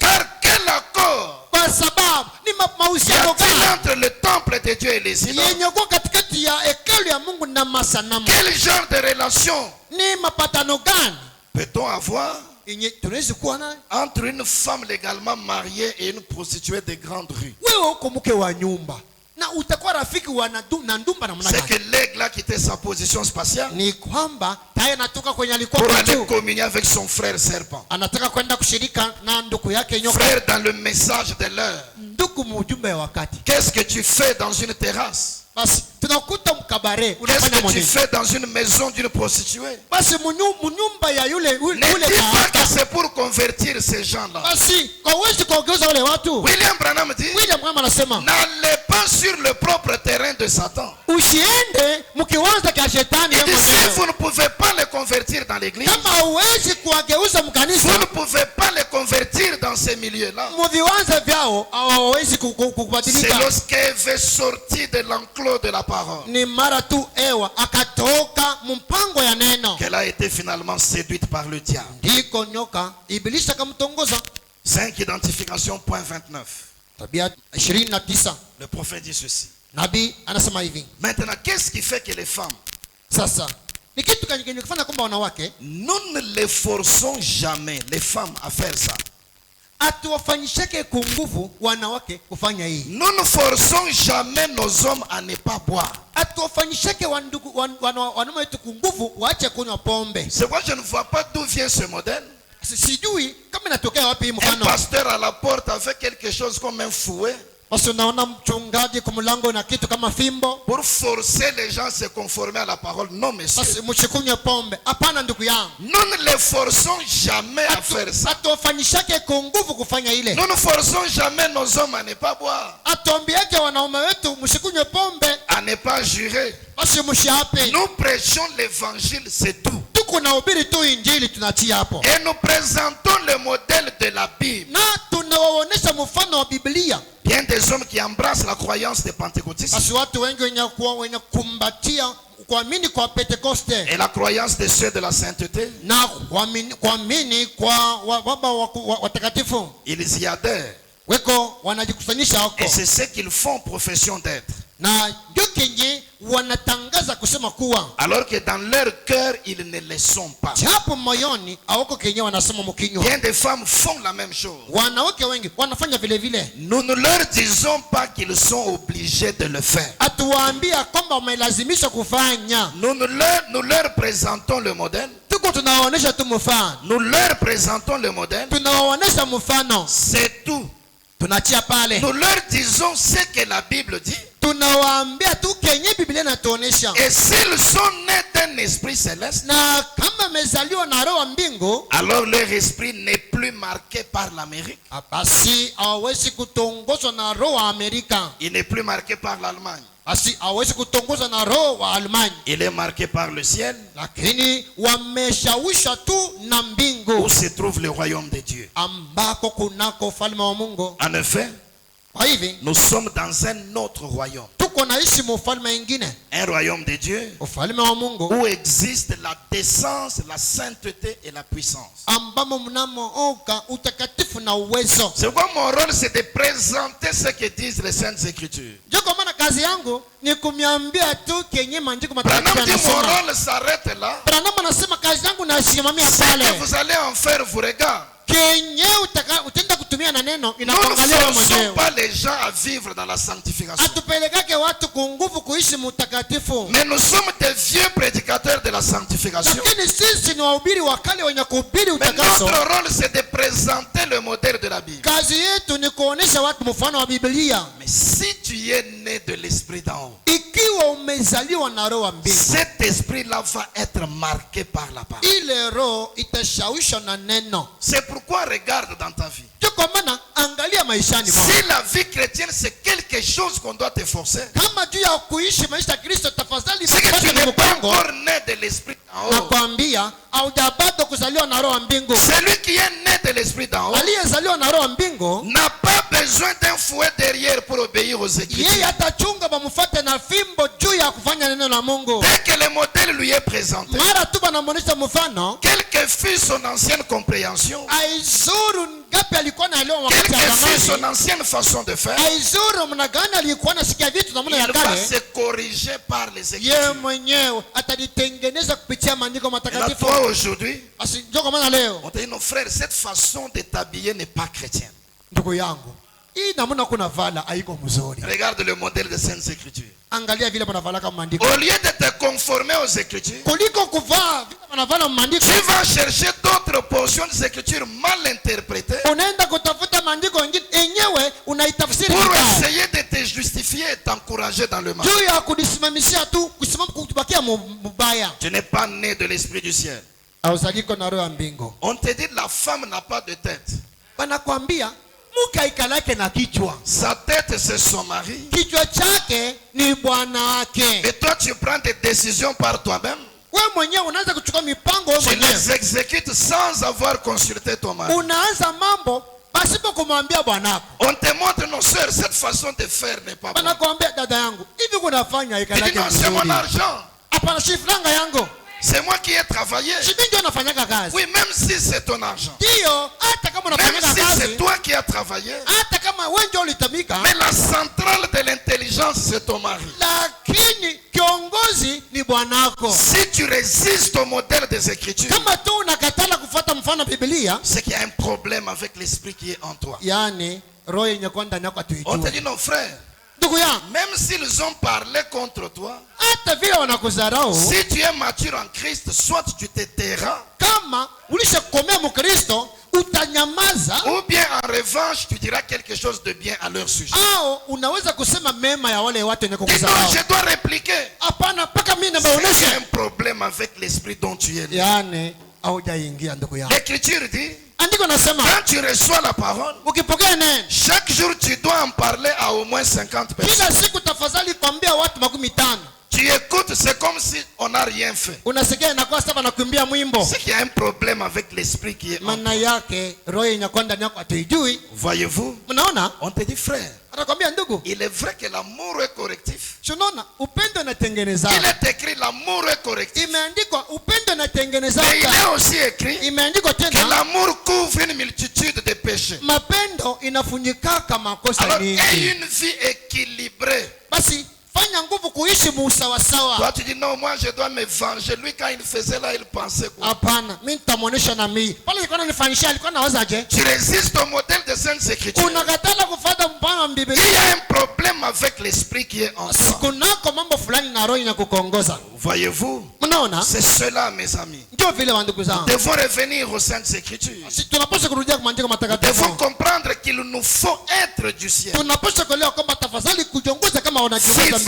Car quel accord Kwa sababu ni mahusiano gani entre le temple de Dieu et les idoles? Yenye kwa katikati ya hekalu ya Mungu na masanamu. Quel genre de relation ni mapatano gani peut-on avoir yenye tunaweza kuwa nayo entre une femme légalement mariée et une prostituée de grande rue? Wewe uko mke wa nyumba na utakuwa rafiki wa na ndumba na mnaka. C'est que l'aigle a quitté sa position spatiale. Ni kwamba tayari anatoka kwenye alikuwa pour aller communier avec son frère serpent. Anataka kwenda kushirika na ndugu yake nyoka. Frère, dans le message de l'heure. Ndugu mjumbe wa wakati. Qu'est-ce que tu fais dans une terrasse? Basi tunakuta mkabare. Qu'est-ce que tu fais dans une maison d'une prostituée? Basi mnyumba ya yule ne dis pas que c'est pour convertir ces gens-là. Basi hauwezi kuongeza wale watu. William Branham dit, William Branham anasema, n'allez pas sur le propre terrain de Satan. Usiende mkiwanza kwa shetani yeye mwenyewe. Si vous ne pouvez pas les convertir dans l'église, kama hauwezi kuwageuza mkanisa, vous ne pouvez pas les convertir dans ces milieux-là. Mviwanza vyao hawawezi kubadilika. C'est lorsqu'Ève est sortie de l'enclos de la parole. Ni mara tu Ewa akatoka mpango ya neno. Qu'elle a été finalement séduite par le diable. Ndiko nyoka ibilisi akamtongoza. 5 identifications point 29. Tabia 29. Le prophète dit ceci. Nabii anasema hivi. Maintenant, qu'est-ce qui fait que les femmes, sasa ni kitu gani kinachofanya kwamba wanawake, nous ne les forçons jamais les femmes à faire ça? Atuwafanyishake kwa nguvu wanawake kufanya hii. Nous ne forçons jamais nos hommes à ne pas boire. Atuwafanyishake wanaume wetu kwa nguvu waache kunywa pombe. C'est quoi, je ne vois pas d'où vient ce modèle. Sijui kama inatokea wapi mfano. Un pasteur à la porte avec quelque chose comme un fouet. Basi unaona mchungaji kwa mlango na kitu kama fimbo. Pour forcer les gens à se conformer à la parole. Non, monsieur. Basi mchikunywe pombe. Hapana ndugu yangu. Nous ne les forçons jamais à faire ça. Atuwafanyishake kwa nguvu kufanya ile. Nous ne forçons jamais nos hommes à ne pas boire. Atuambiake wanaume wetu mshikunywe pombe. À ne pas jurer. Basi mshape. Nous prêchons l'évangile, c'est tout. Tunahubiri tu injili tunatia hapo. Et nous présentons le modèle de la Bible. Na tunawaonesha mfano wa Biblia. Bien des hommes qui embrassent la croyance des pentecôtistes. Basi watu wengi wenye kumbatia kuamini kwa Pentecoste. Et la croyance des ceux de la sainteté. Na kuamini kwa baba watakatifu. Ils y adhèrent. Weko wanajikusanyisha huko. Et c'est ce qu'ils font profession d'être. Na ndio kenye wanatangaza kusema kuwa. Alors que dans leur cœur ils ne le sont pas. Japo moyoni hawako kenye wanasema mkinywa. Bien des femmes font la même chose. Wanawake wengi wanafanya vile vile. Nous ne leur disons pas qu'ils sont obligés de le faire. Atuwaambia kwamba wamelazimishwa kufanya. Nous leur présentons le modèle. Tuko tunawaonesha tu mfano. Nous leur présentons le modèle. Tunawaonesha mfano. C'est tout. Tunachia pale. Nous leur disons ce que la Bible dit. Tunawaambia tu kenye Biblia inatuonesha. Et s'ils sont nés d'un esprit céleste, na kama mezaliwa na roho mbingu, alors leur esprit n'est plus marqué par l'Amérique. Basi hawezi kutongozwa na roho Amerika. Il n'est plus marqué par l'Allemagne. Basi hawezi kutongozwa na roho wa Allemagne. Il est marqué par le ciel. Lakini wameshawisha tu na mbingu. Où se trouve le royaume de Dieu. Ambako kunako ufalme wa Mungu. En effet, nous sommes dans un autre royaume. Un royaume de Dieu où existe la décence, la sainteté et la puissance. C'est pourquoi mon rôle, c'est de présenter ce que disent les Saintes Écritures. Branham dit mon rôle s'arrête là. Ce que vous allez en faire vous regarde. Nous ne forçons pas les gens à vivre dans la sanctification. Mais nous sommes des vieux prédicateurs de la sanctification. Mais notre rôle, c'est de présenter le modèle de la Bible. Mais si tu es né de l'esprit d'en haut, cet esprit-là va être marqué par la parole. C'est pourquoi regarde dans ta vie. Si la vie chrétienne c'est quelque chose qu'on doit te forcer, c'est que tu n'es pas encore né de l'esprit d'en haut. Celui qui est né de l'esprit d'en haut n'a pas besoin d'un fouet derrière pour obéir aux Écritures. Dès que le modèle lui est présenté, quelle que fût son ancienne compréhension, quelle que fût son ancienne façon de faire, il va se corriger par les Écritures. Et toi aujourd'hui, on te dit, nos frères, cette façon de t'habiller n'est pas chrétienne. Regarde le modèle des Saintes Écritures. Au lieu de te conformer aux Écritures, tu vas chercher d'autres portions des Écritures mal interprétées pour essayer de te justifier et t'encourager dans le mal. Tu n'es pas né de l'Esprit du ciel. On te dit la femme n'a pas de tête. Sa tête c'est son mari. Et toi tu prends tes décisions par toi-même. Tu les exécutes sans avoir consulté ton mari. On te montre, nos soeurs, cette façon de faire n'est pas bonne. Tu dis non, c'est mon argent. C'est moi qui ai travaillé. Oui, même si c'est ton argent. Même si c'est toi qui as travaillé. Mais la centrale de l'intelligence, c'est ton mari. Si tu résistes au modèle des Écritures, c'est qu'il y a un problème avec l'esprit qui est en toi. On te dit, non frère, même s'ils ont parlé contre toi, si tu es mature en Christ, soit tu te tairas, ou bien en revanche tu diras quelque chose de bien à leur sujet. Non, je dois répliquer. C'est un problème avec l'esprit dont tu es né. L'Écriture dit, quand tu reçois la parole, chaque jour tu dois en parler à au moins 50 personnes. Tu écoutes, c'est comme si on n'a rien fait. C'est qu'il y a un problème avec l'esprit qui est en toi. Voyez-vous, on te dit frère, il est vrai que l'amour est correctif. Il est écrit l'amour est correctif. Mais il est aussi écrit que l'amour couvre une multitude de péchés. Alors, aie une vie équilibrée. Toi tu dis non, moi je dois me venger. Lui quand il faisait là, il pensait quoi? Tu résistes au modèle des Saintes Écritures. Il y a un problème avec l'esprit qui est en toi. Voyez-vous, c'est cela mes amis. Nous devons revenir aux Saintes Écritures. Nous devons comprendre qu'il nous faut être du ciel.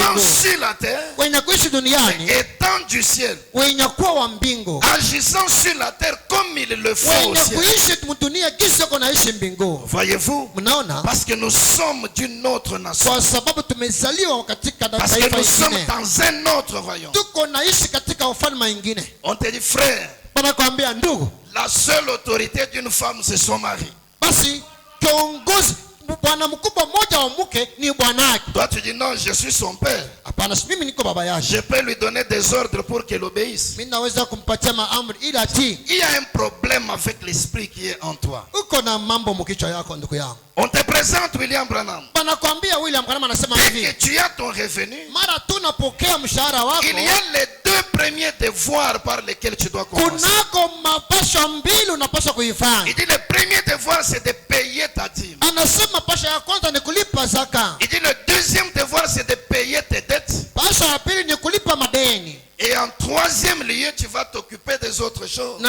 Vivant sur la terre, étant du ciel, agissant sur la terre comme il le faut au ciel. Voyez-vous, parce que nous sommes d'une autre nation, parce que nous sommes dans un autre royaume. On te dit frère, la seule autorité d'une femme c'est son mari. Toi tu dis non, je suis son père. Je peux lui donner des ordres pour qu'elle obéisse. Il y a un problème avec l'esprit qui est en toi. On te présente William Branham. Dès que tu as ton revenu, il y a les deux premiers devoirs par lesquels tu dois commencer. Il dit le premier devoir c'est de payer ta dîme. Il dit le deuxième devoir c'est de payer tes dettes. Et en troisième lieu tu vas t'occuper des autres choses.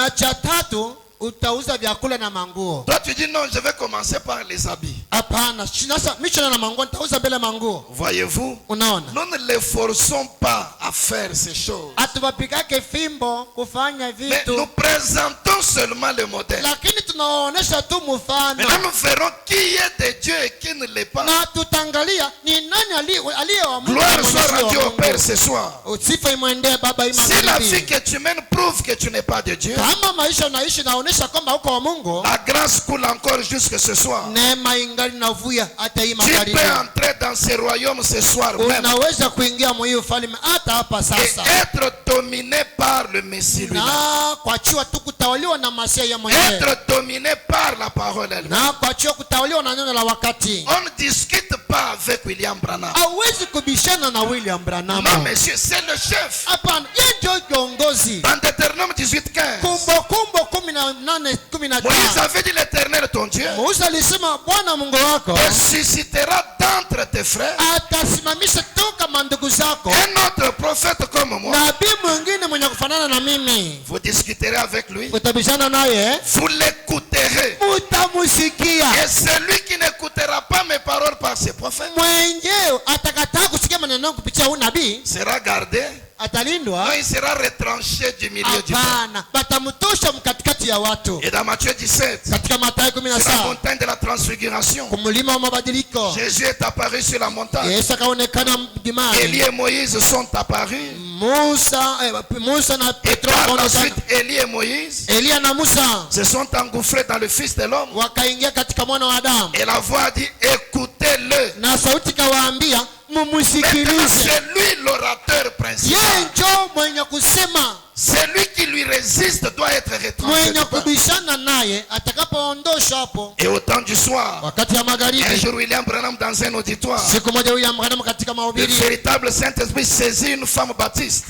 Toi tu dis non, je vais commencer par les habits. Voyez-vous, nous ne les forçons pas à faire ces choses. Mais nous présentons seulement le modèle. Maintenant nous verrons qui est de Dieu et qui ne l'est pas. Gloire soit rendue au Père ce soir. Si la vie que tu mènes prouve que tu n'es pas de Dieu, la grâce coule encore jusque ce soir. Tu peux entrer dans ce royaume ce soir même et être dominé par le Messie lui-même. Être dominé par la parole elle-même. On ne discute pas avec William Branham. Non, monsieur, c'est le chef. Dans Deutéronome 18:15, Moïse avait dit l'Éternel ton Dieu te suscitera d'entre tes frères un autre prophète comme moi. Vous discuterez avec lui, vous l'écouterez. Et celui qui n'écoutera pas mes paroles par ses prophètes sera gardé. Non, il sera retranché du milieu du peuple. Et dans Matthieu 17, c'est la montagne de la transfiguration. Jésus est apparu sur la montagne. Élie et Moïse sont apparus. Et par la suite, Élie et Moïse se sont engouffrés dans le Fils de l'homme. Et la voix a dit, écoutez-le. Maintenant, c'est lui l'orateur principal. Celui qui lui résiste doit être retranché. Et au temps du soir, un jour William Branham dans un auditoire, le véritable Saint-Esprit saisit une femme baptiste.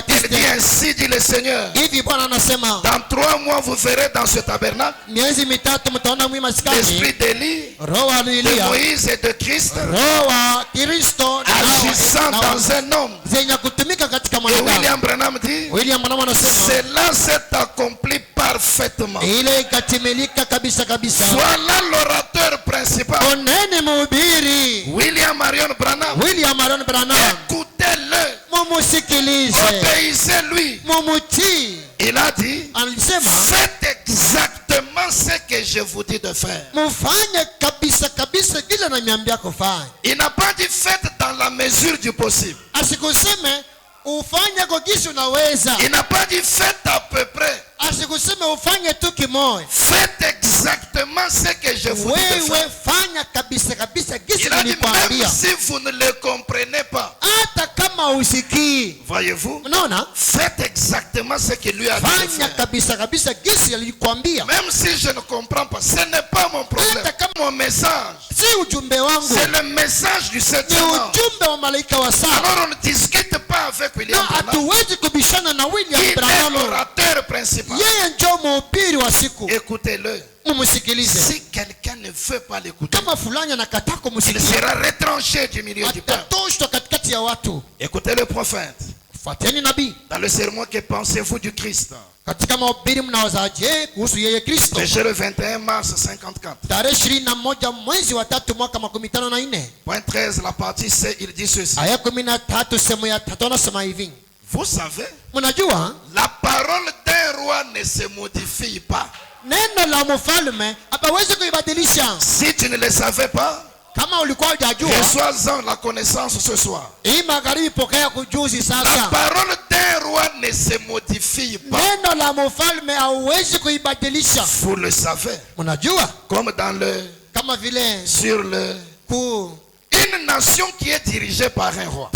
Il dit ainsi, dit le Seigneur, dans 3 mois vous verrez dans ce tabernacle l'esprit d'Élie, de Moïse et de Christ agissant dans un homme. Et William Branham dit, cela s'est accompli parfaitement. Voilà l'orateur principal, William Marion Branham. Écoutez-le, obéissez-lui. Il a dit, faites exactement ce que je vous dis de faire. Il n'a pas dit faites dans la mesure du possible. Il n'a pas dit faites à peu près. Faites exactement ce que je vous dis de faire. Il a dit même si vous ne le comprenez pas, voyez-vous, faites exactement ce qu'il lui a dit de faire. Même si je ne comprends pas, ce n'est pas mon problème. Mon message, c'est le message du 7e ange. Alors on ne discute pas avec William Branham. Il est l'orateur principal. Écoutez-le. Si quelqu'un ne veut pas l'écouter, il sera retranché du milieu du peuple. Écoutez le prophète. Dans le sermon, que pensez-vous du Christ? Péché le 21 mars 54. Point 13, la partie C, il dit ceci. Vous savez, la parole d'un roi ne se modifie pas. Si tu ne le savais pas, reçois-en la connaissance ce soir. La parole d'un roi ne se modifie pas. Vous le savez. Comme dans sur une nation qui est dirigée par un roi.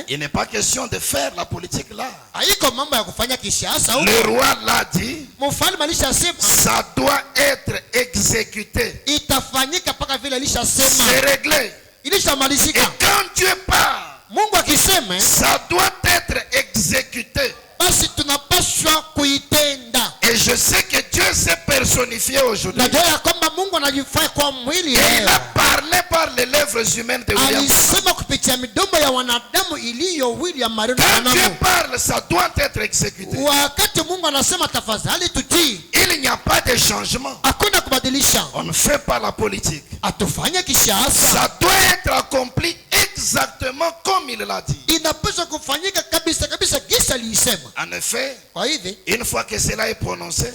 Il n'est pas question de faire la politique là. Le roi l'a dit. Ça doit être exécuté. C'est réglé. Et quand Dieu parle, ça doit être exécuté. Et je sais que Dieu s'est personnifié aujourd'hui. Et il a parlé par les lèvres humaines de William. Quand Dieu parle, ça doit être exécuté. Il n'y a pas de changement. On ne fait pas la politique. Ça doit être accompli exactement comme il l'a dit. En effet, effet, une fois que cela est prononcé,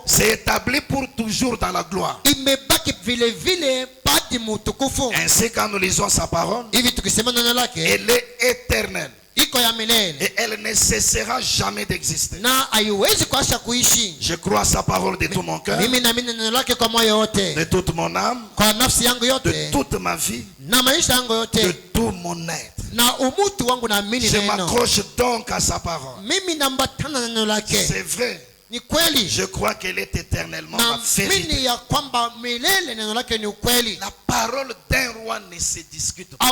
c'est établi pour toujours dans la gloire. Ainsi, quand nous lisons sa parole, elle est éternelle. Et elle ne cessera jamais d'exister. Je crois à sa parole de tout mon cœur, de toute mon âme, de toute ma vie, de tout mon être. Je m'accroche donc à sa parole. C'est vrai. Je crois qu'elle est éternellement ma vérité. La parole d'un roi ne se discute pas.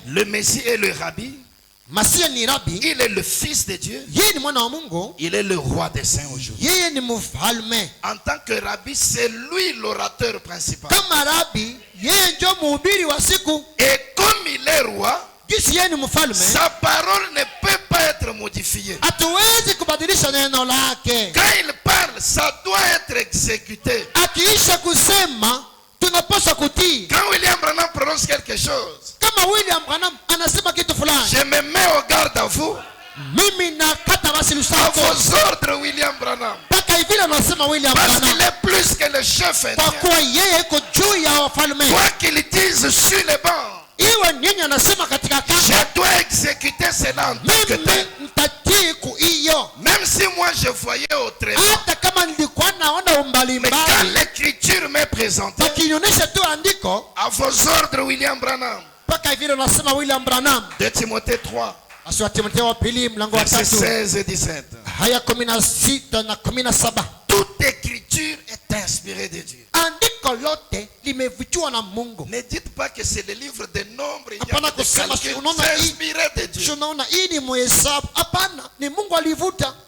Le Messie est le Rabbi. Il est le Fils de Dieu. Il est le roi des saints aujourd'hui. En tant que Rabbi, c'est lui l'orateur principal. Et comme il est roi, sa parole ne peut pas être modifiée. Quand il parle, ça doit être exécuté. Quand William Branham prononce quelque chose, je me mets au garde à vous. À vos ordres, William Branham. Parce qu'il est plus que le chef indien. Quoi qu'il dise sur les bancs, je dois exécuter cela en tant que tel. Même si moi je voyais autrement, mais quand l'écriture m'est présentée, à vos ordres, William Branham. 2 Timothée 3, versets 16 et 17. Toute écriture est inspirée de Dieu. Ne dites pas que c'est le livre des nombres. Il y a des calculs. C'est inspiré de Dieu.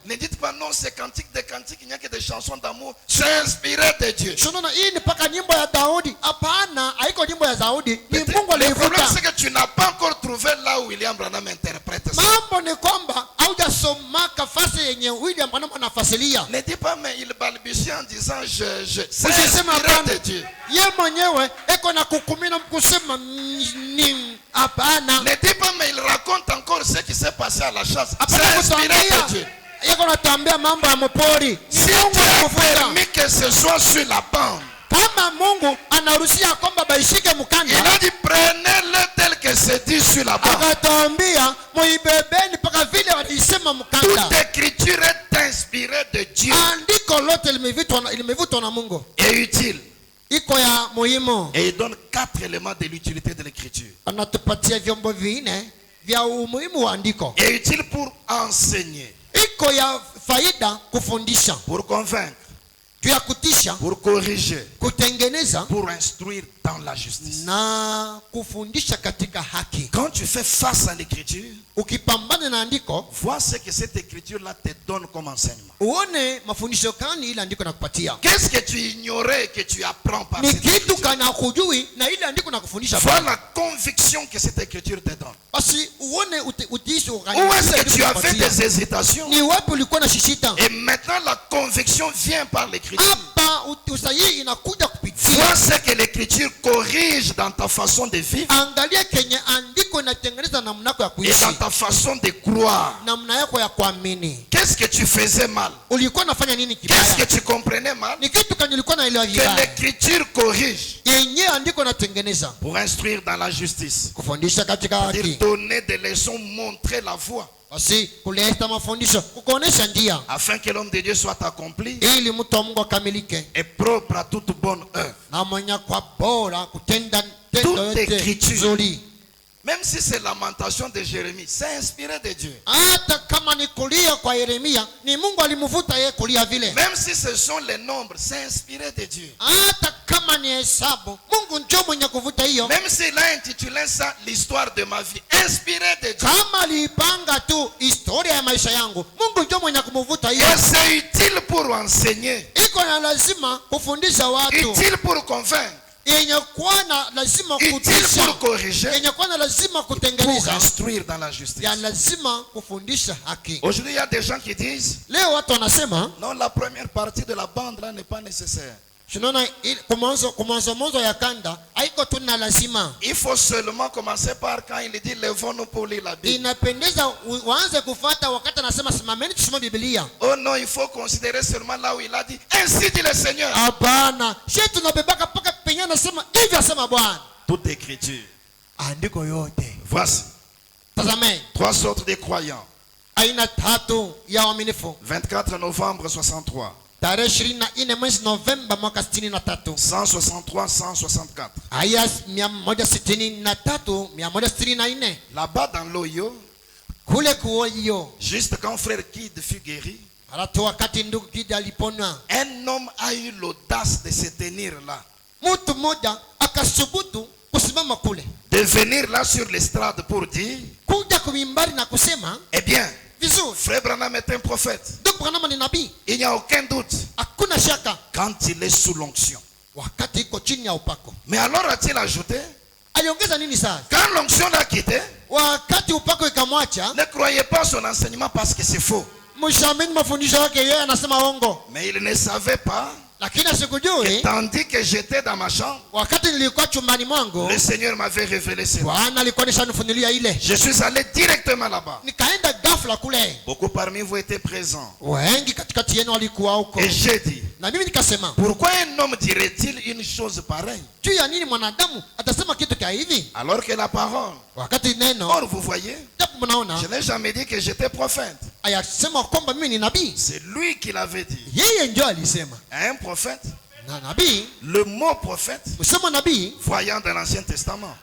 Ne dites pas non, c'est cantique de cantique. Il n'y a que des chansons d'amour. C'est inspiré de Dieu. Le problème c'est que tu n'as pas encore trouvé là où William Branham interprète ça. Ne dis pas mais il balbutie en disant c'est inspiré de Dieu. Ne dis pas mais il raconte encore ce qui s'est passé à la chasse. C'est inspiré de Dieu. Si Dieu a permis que ce soit sur la bande, il a dit prenez-le tel que c'est dit sur la bande. Toute écriture est inspirée de Dieu et utile. Et il donne 4 éléments de l'utilité de l'écriture. Et utile pour enseigner, pour convaincre, pour corriger, pour instruire dans la justice. Quand tu fais face à l'écriture, vois ce que cette écriture-là te donne comme enseignement. Qu'est-ce que tu ignorais et que tu apprends par cette écriture? Vois la conviction que cette écriture te donne. Où est-ce que tu as fait des hésitations? Et maintenant la conviction vient par l'écriture. Vois ce que l'écriture corrige dans ta façon de vivre et dans ta façon de croire. Qu'est-ce que tu faisais mal? Qu'est-ce que tu comprenais mal? Que l'écriture corrige pour instruire dans la justice, pour donner des leçons, montrer la voie, afin que l'homme de Dieu soit accompli et propre à toute bonne œuvre. Toute écriture, même si c'est Lamentation de Jérémie, c'est inspiré de Dieu. Même si ce sont les nombres, c'est inspiré de Dieu. Même s'il a intitulé ça l'histoire de ma vie, inspiré de Dieu. Et c'est utile pour enseigner, utile pour convaincre, utile pour corriger, pour instruire dans la justice. Aujourd'hui, il y a des gens qui disent non, la première partie de la bande là n'est pas nécessaire. Il faut seulement commencer par quand il dit levons-nous pour lire la Bible. Oh non, il faut considérer seulement là où il a dit ainsi dit le Seigneur. Toute écriture. Voici 3 sortes de croyants. 24 novembre 63. 163, 164. Là-bas dans l'Oyo, juste quand frère Kid fut guéri, un homme a eu l'audace de se tenir là, de venir là sur l'estrade pour dire, eh bien, frère Branham est un prophète. Il n'y a aucun doute quand il est sous l'onction. Mais alors a-t-il ajouté, quand l'onction l'a quitté, ne croyez pas son enseignement parce que c'est faux. Mais il ne savait pas que tandis que j'étais dans ma chambre, le Seigneur m'avait révélé cela. Je suis allé directement là-bas. Beaucoup parmi vous étaient présents. Et j'ai dit, pourquoi un homme dirait-il une chose pareille alors que la parole, or vous voyez, je n'ai jamais dit que j'étais prophète. C'est lui qui l'avait dit. Un prophète, le mot prophète, voyant dans l'Ancien Testament.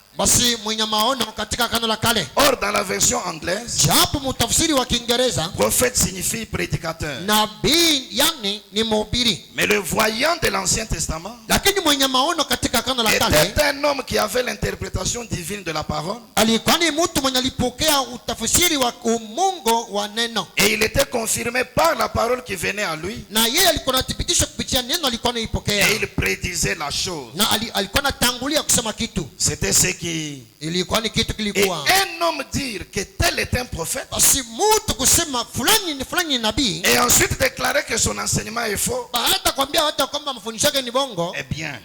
Or dans la version anglaise, prophète signifie prédicateur. Mais le voyant de l'Ancien Testament était un homme qui avait l'interprétation divine de la parole. Et il était confirmé par la parole qui venait à lui. Et il prédisait la chose. C'était ce qui... Et un homme dire que tel est un prophète et ensuite déclarer que son enseignement est faux, eh bien,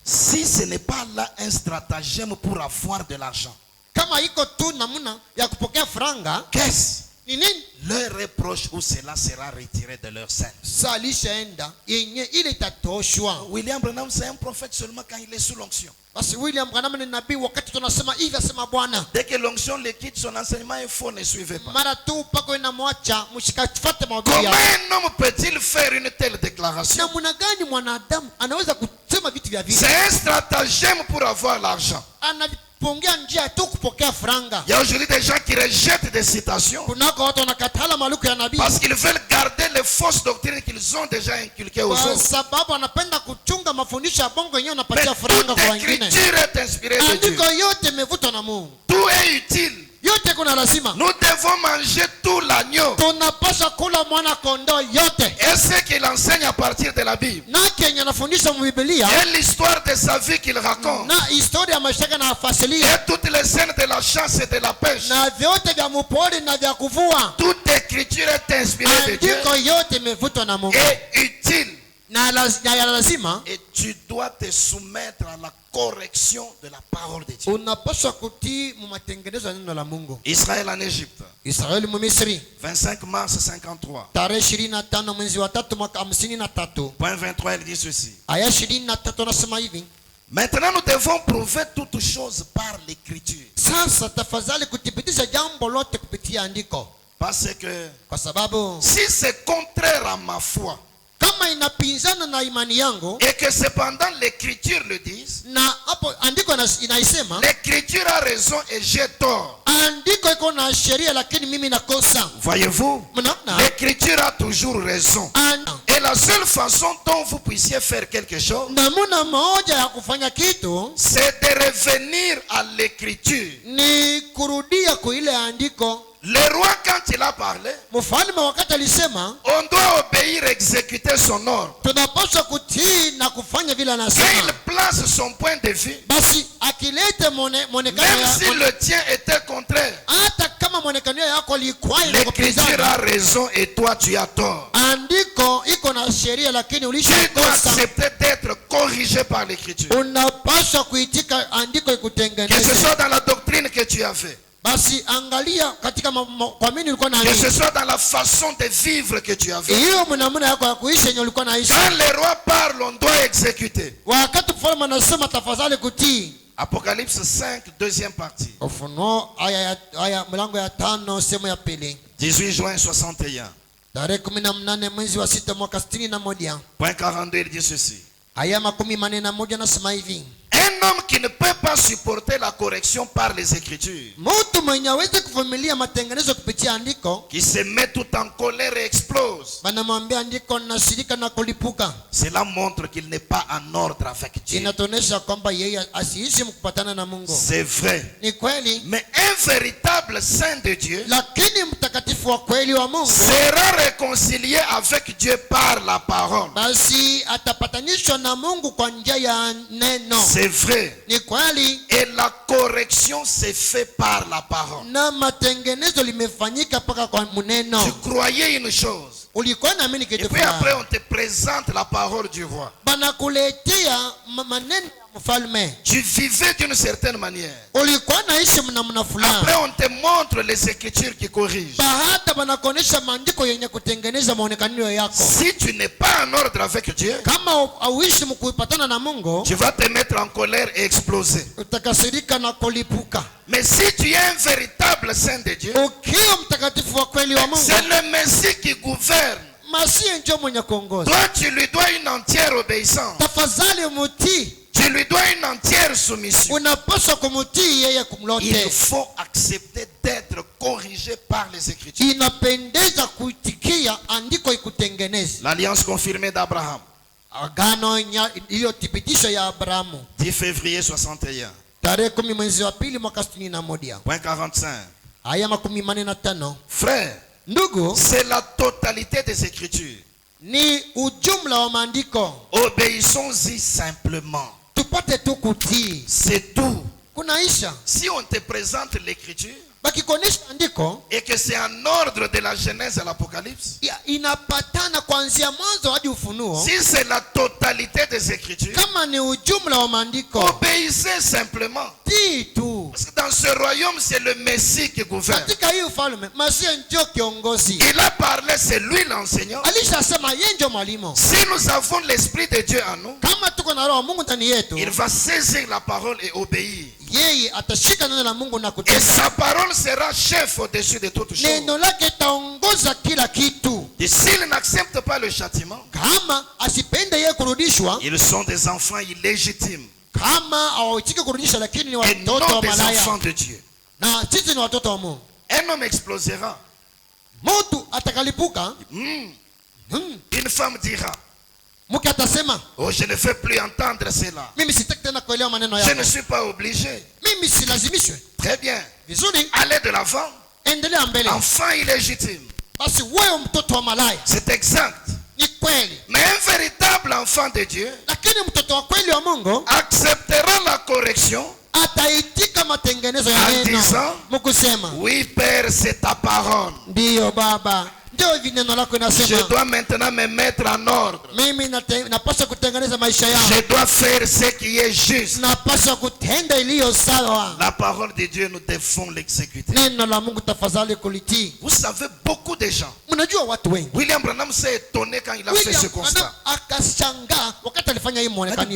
si ce n'est pas là un stratagème pour avoir de l'argent, qu'est-ce? Leur reproche ou cela sera retiré de leur scène. William Branham c'est un prophète seulement quand il est sous l'onction. Dès que l'onction le quitte, son enseignement est faux, ne suivez pas. Comment un homme peut-il faire une telle déclaration? C'est un stratagème pour avoir l'argent. Il y a aujourd'hui des gens qui rejettent des citations parce qu'ils veulent garder les fausses doctrines qu'ils ont déjà inculquées aux autres. Mais toute écriture est inspirée de Dieu. Tout est utile. Nous devons manger tout l'agneau. Et ce qu'il enseigne à partir de la Bible. Et l'histoire de sa vie qu'il raconte. Et toutes les scènes de la chasse et de la pêche. Toute écriture est inspirée de Dieu. Et utile. Et tu dois te soumettre à la correction de la parole de Dieu. Israël en Égypte. 25 mars 53. Point 23, il dit ceci. Maintenant nous devons prouver toutes choses par l'écriture. Parce que si c'est contraire à ma foi et que cependant l'écriture le dise, l'écriture a raison et j'ai tort. Voyez-vous, l'écriture a toujours raison. Et la seule façon dont vous puissiez faire quelque chose, c'est de revenir à l'écriture. Le roi, quand il a parlé, on doit obéir, exécuter son ordre. Et il place son point de vue, même si le tien était contraire. L'écriture a raison et toi tu as tort. Tu dois accepter d'être corrigé par l'écriture. Que ce soit dans la doctrine que tu as fait. Que ce soit dans la façon de vivre que tu as fait. Quand les rois parlent, on doit exécuter. Apocalypse 5, deuxième partie. 18 juin 61. Point 42, il dit ceci. Un homme qui ne peut pas supporter la correction par les Écritures, qui se met tout en colère et explose, cela montre qu'il n'est pas en ordre avec Dieu. C'est vrai. Mais un véritable saint de Dieu sera réconcilié avec Dieu par la parole. C'est vrai. Et la correction s'est faite par la parole. Tu croyais une chose. Et puis après on te présente la parole du roi. Tu vivais d'une certaine manière. Après on te montre les Écritures qui corrigent. Si tu n'es pas en ordre avec Dieu, tu vas te mettre en colère et exploser. Mais si tu es un véritable saint de Dieu, c'est le Messie qui gouverne. Toi tu lui dois une entière obéissance. Tu lui dois une entière soumission. Il faut accepter d'être corrigé par les Écritures. L'alliance confirmée d'Abraham. 10 février 61. Point 45. Frère, c'est la totalité des Écritures. Obéissons-y simplement. C'est tout. Si on te présente l'écriture et que c'est en ordre de la Genèse à l'Apocalypse, si c'est la totalité des Écritures, obéissez simplement. Parce que dans ce royaume, c'est le Messie qui gouverne. Il a parlé, c'est lui l'enseignant. Si nous avons l'Esprit de Dieu en nous, il va saisir la parole et obéir. Et sa parole sera chef au-dessus de toute chose. Et s'ils n'acceptent pas le châtiment, ils sont des enfants illégitimes et non des enfants de Dieu. Un homme explosera. Une femme dira: oh, je ne veux plus entendre cela. Je ne suis pas obligé. Très bien. Allez de l'avant. Enfant illégitime. C'est exact. Mais un véritable enfant de Dieu acceptera la correction en disant: oui, Père, c'est ta parole. Je dois maintenant me mettre en ordre. Je dois faire ce qui est juste. La parole de Dieu, nous devons l'exécuter. Vous savez, beaucoup de gens. William Branham s'est étonné quand il a fait ce constat.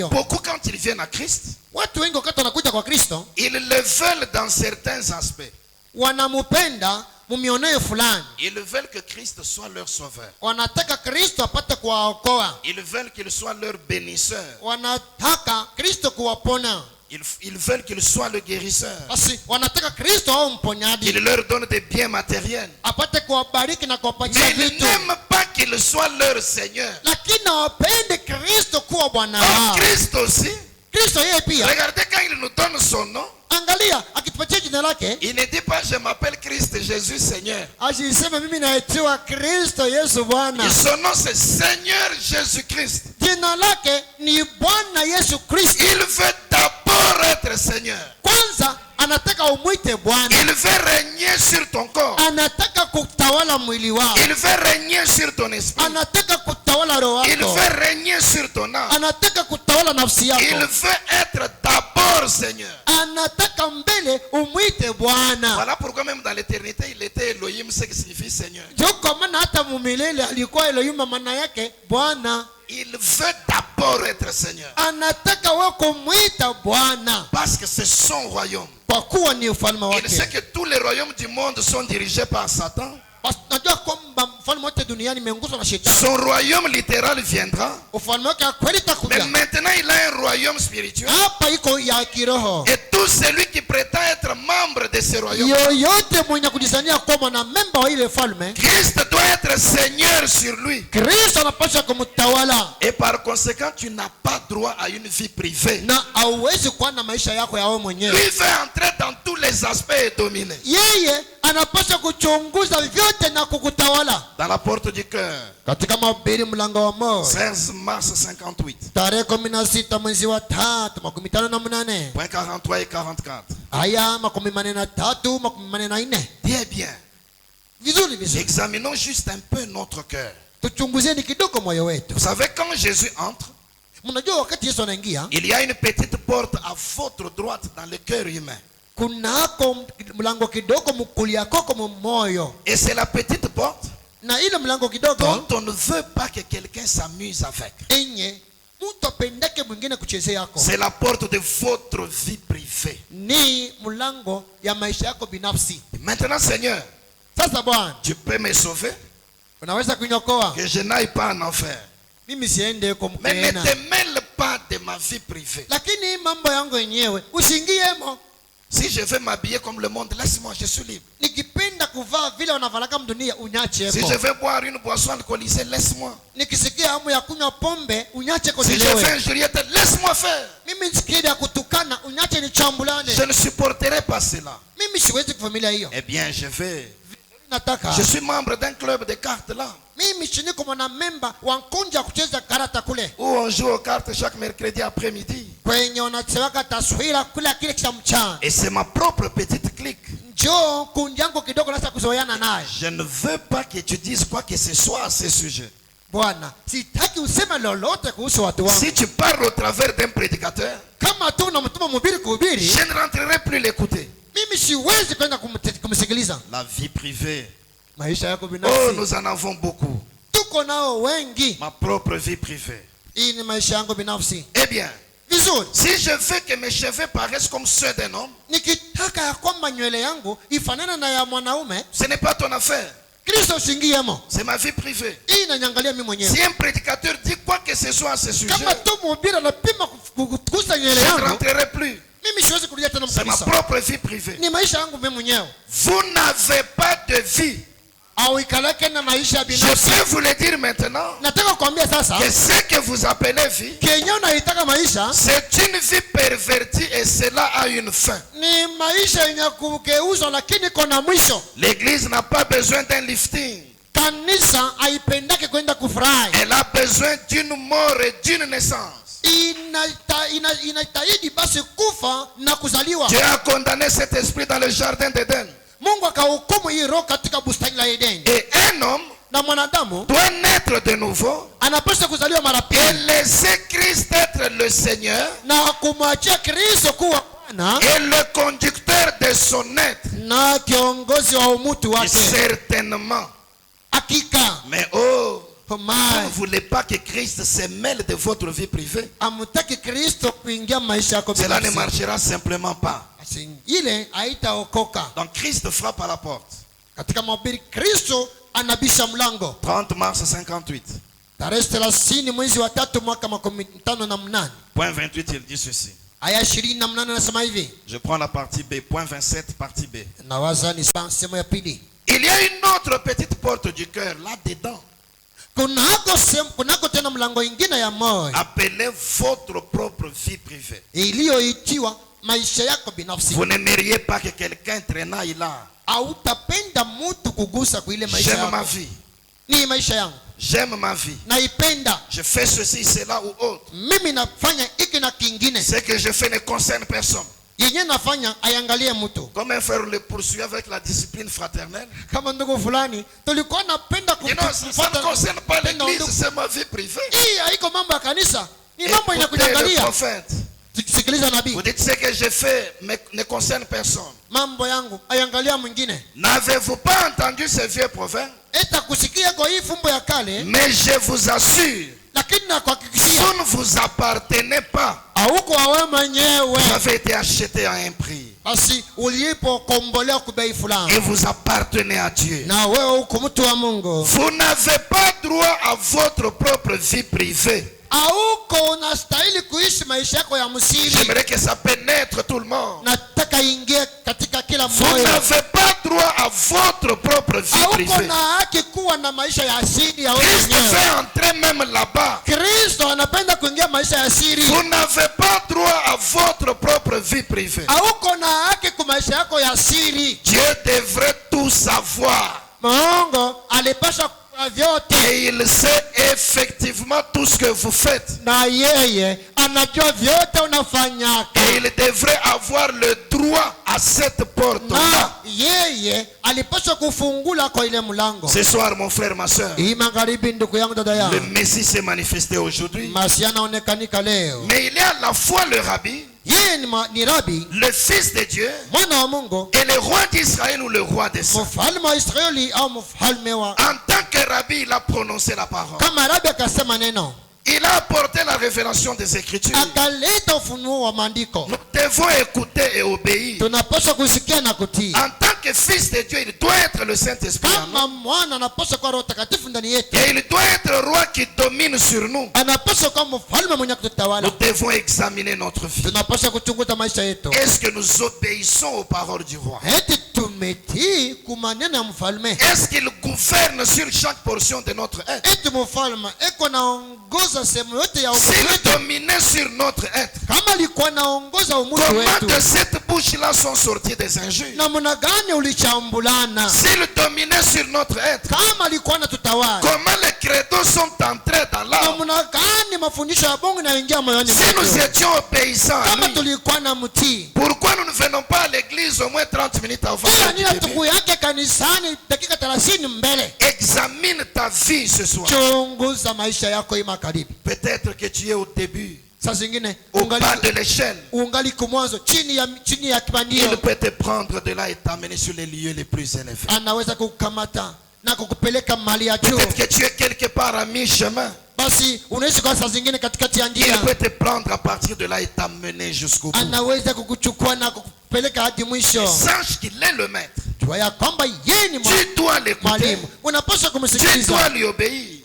Beaucoup, quand ils viennent à Christ, ils le veulent dans certains aspects. Ils veulent que Christ soit leur sauveur. Ils veulent qu'il soit leur bénisseur. Ils veulent qu'il soit le guérisseur. Il leur donne des biens matériels. Mais ils n'aiment pas qu'il soit leur Seigneur. Or, Christ aussi, regardez quand il nous donne son nom, il ne dit pas: je m'appelle Christ Jésus Seigneur. Et son nom c'est Seigneur Jésus-Christ. Il veut d'abord être Seigneur. Il veut régner sur ton corps. Il veut régner sur ton esprit. Il veut régner sur ton âme. Il veut être d'abord Seigneur. Voilà pourquoi même dans l'éternité il était Elohim, ce qui signifie Seigneur. Il veut d'abord être Seigneur. Parce que c'est son royaume. Il sait que tous les royaumes du monde sont dirigés par Satan. Son royaume littéral viendra. Mais maintenant il a un royaume spirituel. Et tout celui qui prétend être membre de ce royaume, Christ doit être Seigneur sur lui. Et par conséquent tu n'as pas droit à une vie privée. Lui veut entrer dans tous les aspects et dominer. Dans la porte du cœur, 16 mars 58, point 43 et 44. Bien, bien. Examinons juste un peu notre cœur. Vous savez, quand Jésus entre, il y a une petite porte à votre droite dans le cœur humain. Et c'est la petite porte dont on ne veut pas que quelqu'un s'amuse avec. C'est la porte de votre vie privée. Maintenant, Seigneur, tu peux me sauver, que je n'aille pas en enfer. Mais ne te mêle pas de ma vie privée. Si je veux m'habiller comme le monde, laisse-moi, je suis libre. Si je veux boire une boisson alcoolisée, laisse-moi. Si je veux injurier, laisse-moi faire. Je ne supporterai pas cela. Eh bien, je suis membre d'un club de cartes là, où on joue aux cartes chaque mercredi après-midi. Et c'est ma propre petite clique. Je ne veux pas que tu dises quoi que ce soit à ce sujet. Si tu parles au travers d'un prédicateur, je ne rentrerai plus l'écouter. La vie privée. Oh, nous en avons beaucoup. Ma propre vie privée. Eh bien, si je veux que mes cheveux paraissent comme ceux d'un homme, ce n'est pas ton affaire. C'est ma vie privée. Si un prédicateur dit quoi que ce soit à ce sujet, je ne rentrerai plus. C'est ma propre vie privée. Vous n'avez pas de vie. Je peux vous le dire maintenant, que ce que vous appelez vie, c'est une vie pervertie et cela a une fin. L'église n'a pas besoin d'un lifting. Elle a besoin d'une mort et d'une naissance. Dieu a condamné cet esprit dans le jardin d'Éden. Et un homme doit naître de nouveau et laisser Christ être le Seigneur et le conducteur de son être. Et certainement. Mais oh, vous ne voulez pas que Christ se mêle de votre vie privée. Cela ne marchera simplement pas. Donc Christ frappe à la porte. 30 mars 58. Point 28, il dit ceci. Je prends la partie B. Point 27, partie B. Il y a une autre petite porte du cœur là-dedans. Appelez votre propre vie privée. Vous n'aimeriez pas que quelqu'un traînaille là. J'aime ma vie. J'aime ma vie. Je fais ceci, cela ou autre. Ce que je fais ne concerne personne. Comme un frère le poursuit avec la discipline fraternelle. Ça ne concerne pas l'église, c'est ma vie privée. Écoutez le prophète. Vous dites ce que j'ai fait ne concerne personne. N'avez-vous pas entendu ce vieux proverbe? Mais je vous assure, vous ne vous appartenez pas. Vous avez été acheté à un prix. Et vous appartenez à Dieu. Vous n'avez pas droit à votre propre vie privée. J'aimerais que ça pénètre tout le monde. Vous n'avez pas droit à votre propre vie privée. Christ fait entrer même là-bas. Vous n'avez pas droit à votre propre vie privée. Dieu devrait tout savoir. Et il sait effectivement tout ce que vous faites. Et il devrait avoir le droit à cette porte-là. Ce soir, mon frère, ma soeur, le Messie s'est manifesté aujourd'hui. Mais il y a à la fois le Rabbi, le Fils de Dieu, et le roi d'Israël ou le roi des saints. En tant que Rabbi, il a prononcé la parole. Il a apporté la révélation des Écritures. Nous devons écouter et obéir. En tant que fils de Dieu, il doit être le Saint-Esprit. Et il doit être roi qui domine sur nous. Nous devons examiner notre vie. Est-ce que nous obéissons aux paroles du roi? Est-ce qu'il gouverne sur chaque portion de notre être? S'il dominait sur notre être, comment de cette bouche-là sont sorties des injures? S'il dominait sur notre être, comment les credos sont entrés dans l'âme? Si nous étions obéissants à lui, pourquoi nous ne venons pas à l'église au moins 30 minutes avant? Examine ta vie ce soir. Peut-être que tu es au début, au bas de l'échelle. Il peut te prendre de là et t'amener sur les lieux les plus élevés. Peut-être que tu es quelque part à mi-chemin. Il peut te prendre à partir de là et t'amener jusqu'au bout. Sache qu'il est le maître. Tu dois l'écouter. Tu dois lui obéir.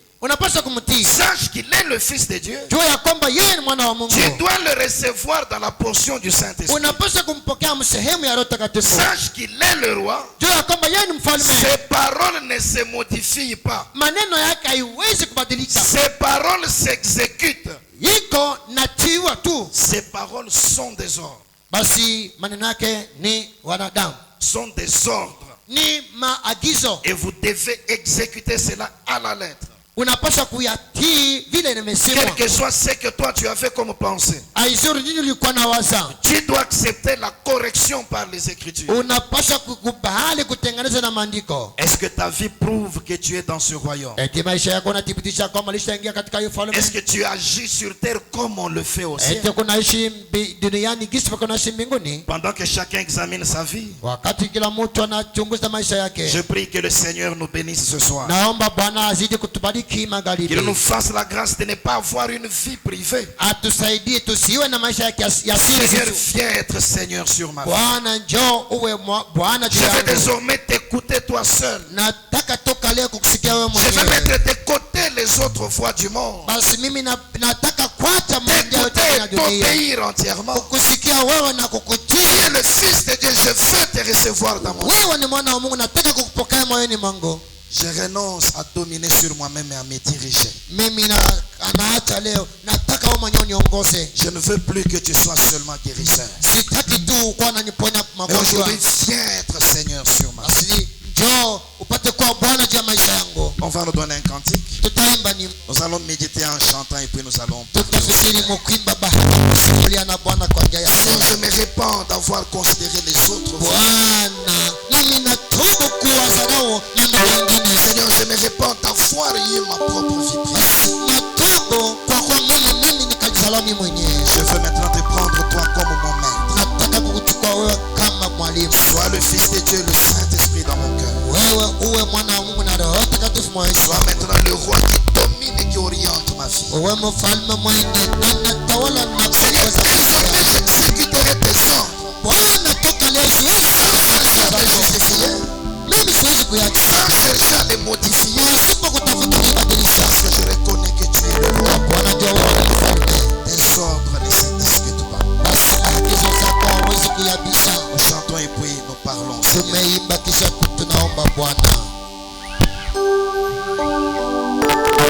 Sache qu'il est le Fils de Dieu. Tu dois le recevoir dans la portion du Saint-Esprit. Sache qu'il est le roi. Ses paroles ne se modifient pas. Ses paroles s'exécutent. Ses paroles sont des ordres. Sont des ordres. Et vous devez exécuter cela à la lettre. Quel que soit ce que toi tu as fait comme pensée, tu dois accepter la correction par les Écritures. Est-ce que ta vie prouve que tu es dans ce royaume? Est-ce que tu agis sur terre comme on le fait au ciel? Pendant que chacun examine sa vie, je prie que le Seigneur nous bénisse ce soir. Qu'il nous fasse la grâce de ne pas avoir une vie privée. Seigneur, viens être Seigneur sur ma vie. Je vais désormais t'écouter toi seul. Je vais mettre de côté les autres voix du monde. T'écouter et t'obéir entièrement. Tu es le Fils de Dieu, je veux te recevoir dans mon cœur. Je renonce à dominer sur moi-même et à me diriger. Je ne veux plus que tu sois seulement guérisseur. Mais aujourd'hui, viens être Seigneur sur ma vie. On va nous donner un cantique. Nous allons méditer en chantant et puis nous allons prier. répands d'avoir considéré les autres. Seigneur, je me répands d'avoir eu ma propre vie privée. Je veux maintenant te prendre toi comme mon maître. Sois le Fils de Dieu, le Saint-Esprit dans mon cœur. Sois maintenant le roi qui domine et qui oriente ma vie. Seigneur, désormais j'exécuterai tes ordres. Sans chercher à les modifier. Parce que je reconnais que tu es le roi. Tes ordres ne se discutent pas. Nous chantons et puis nous parlons.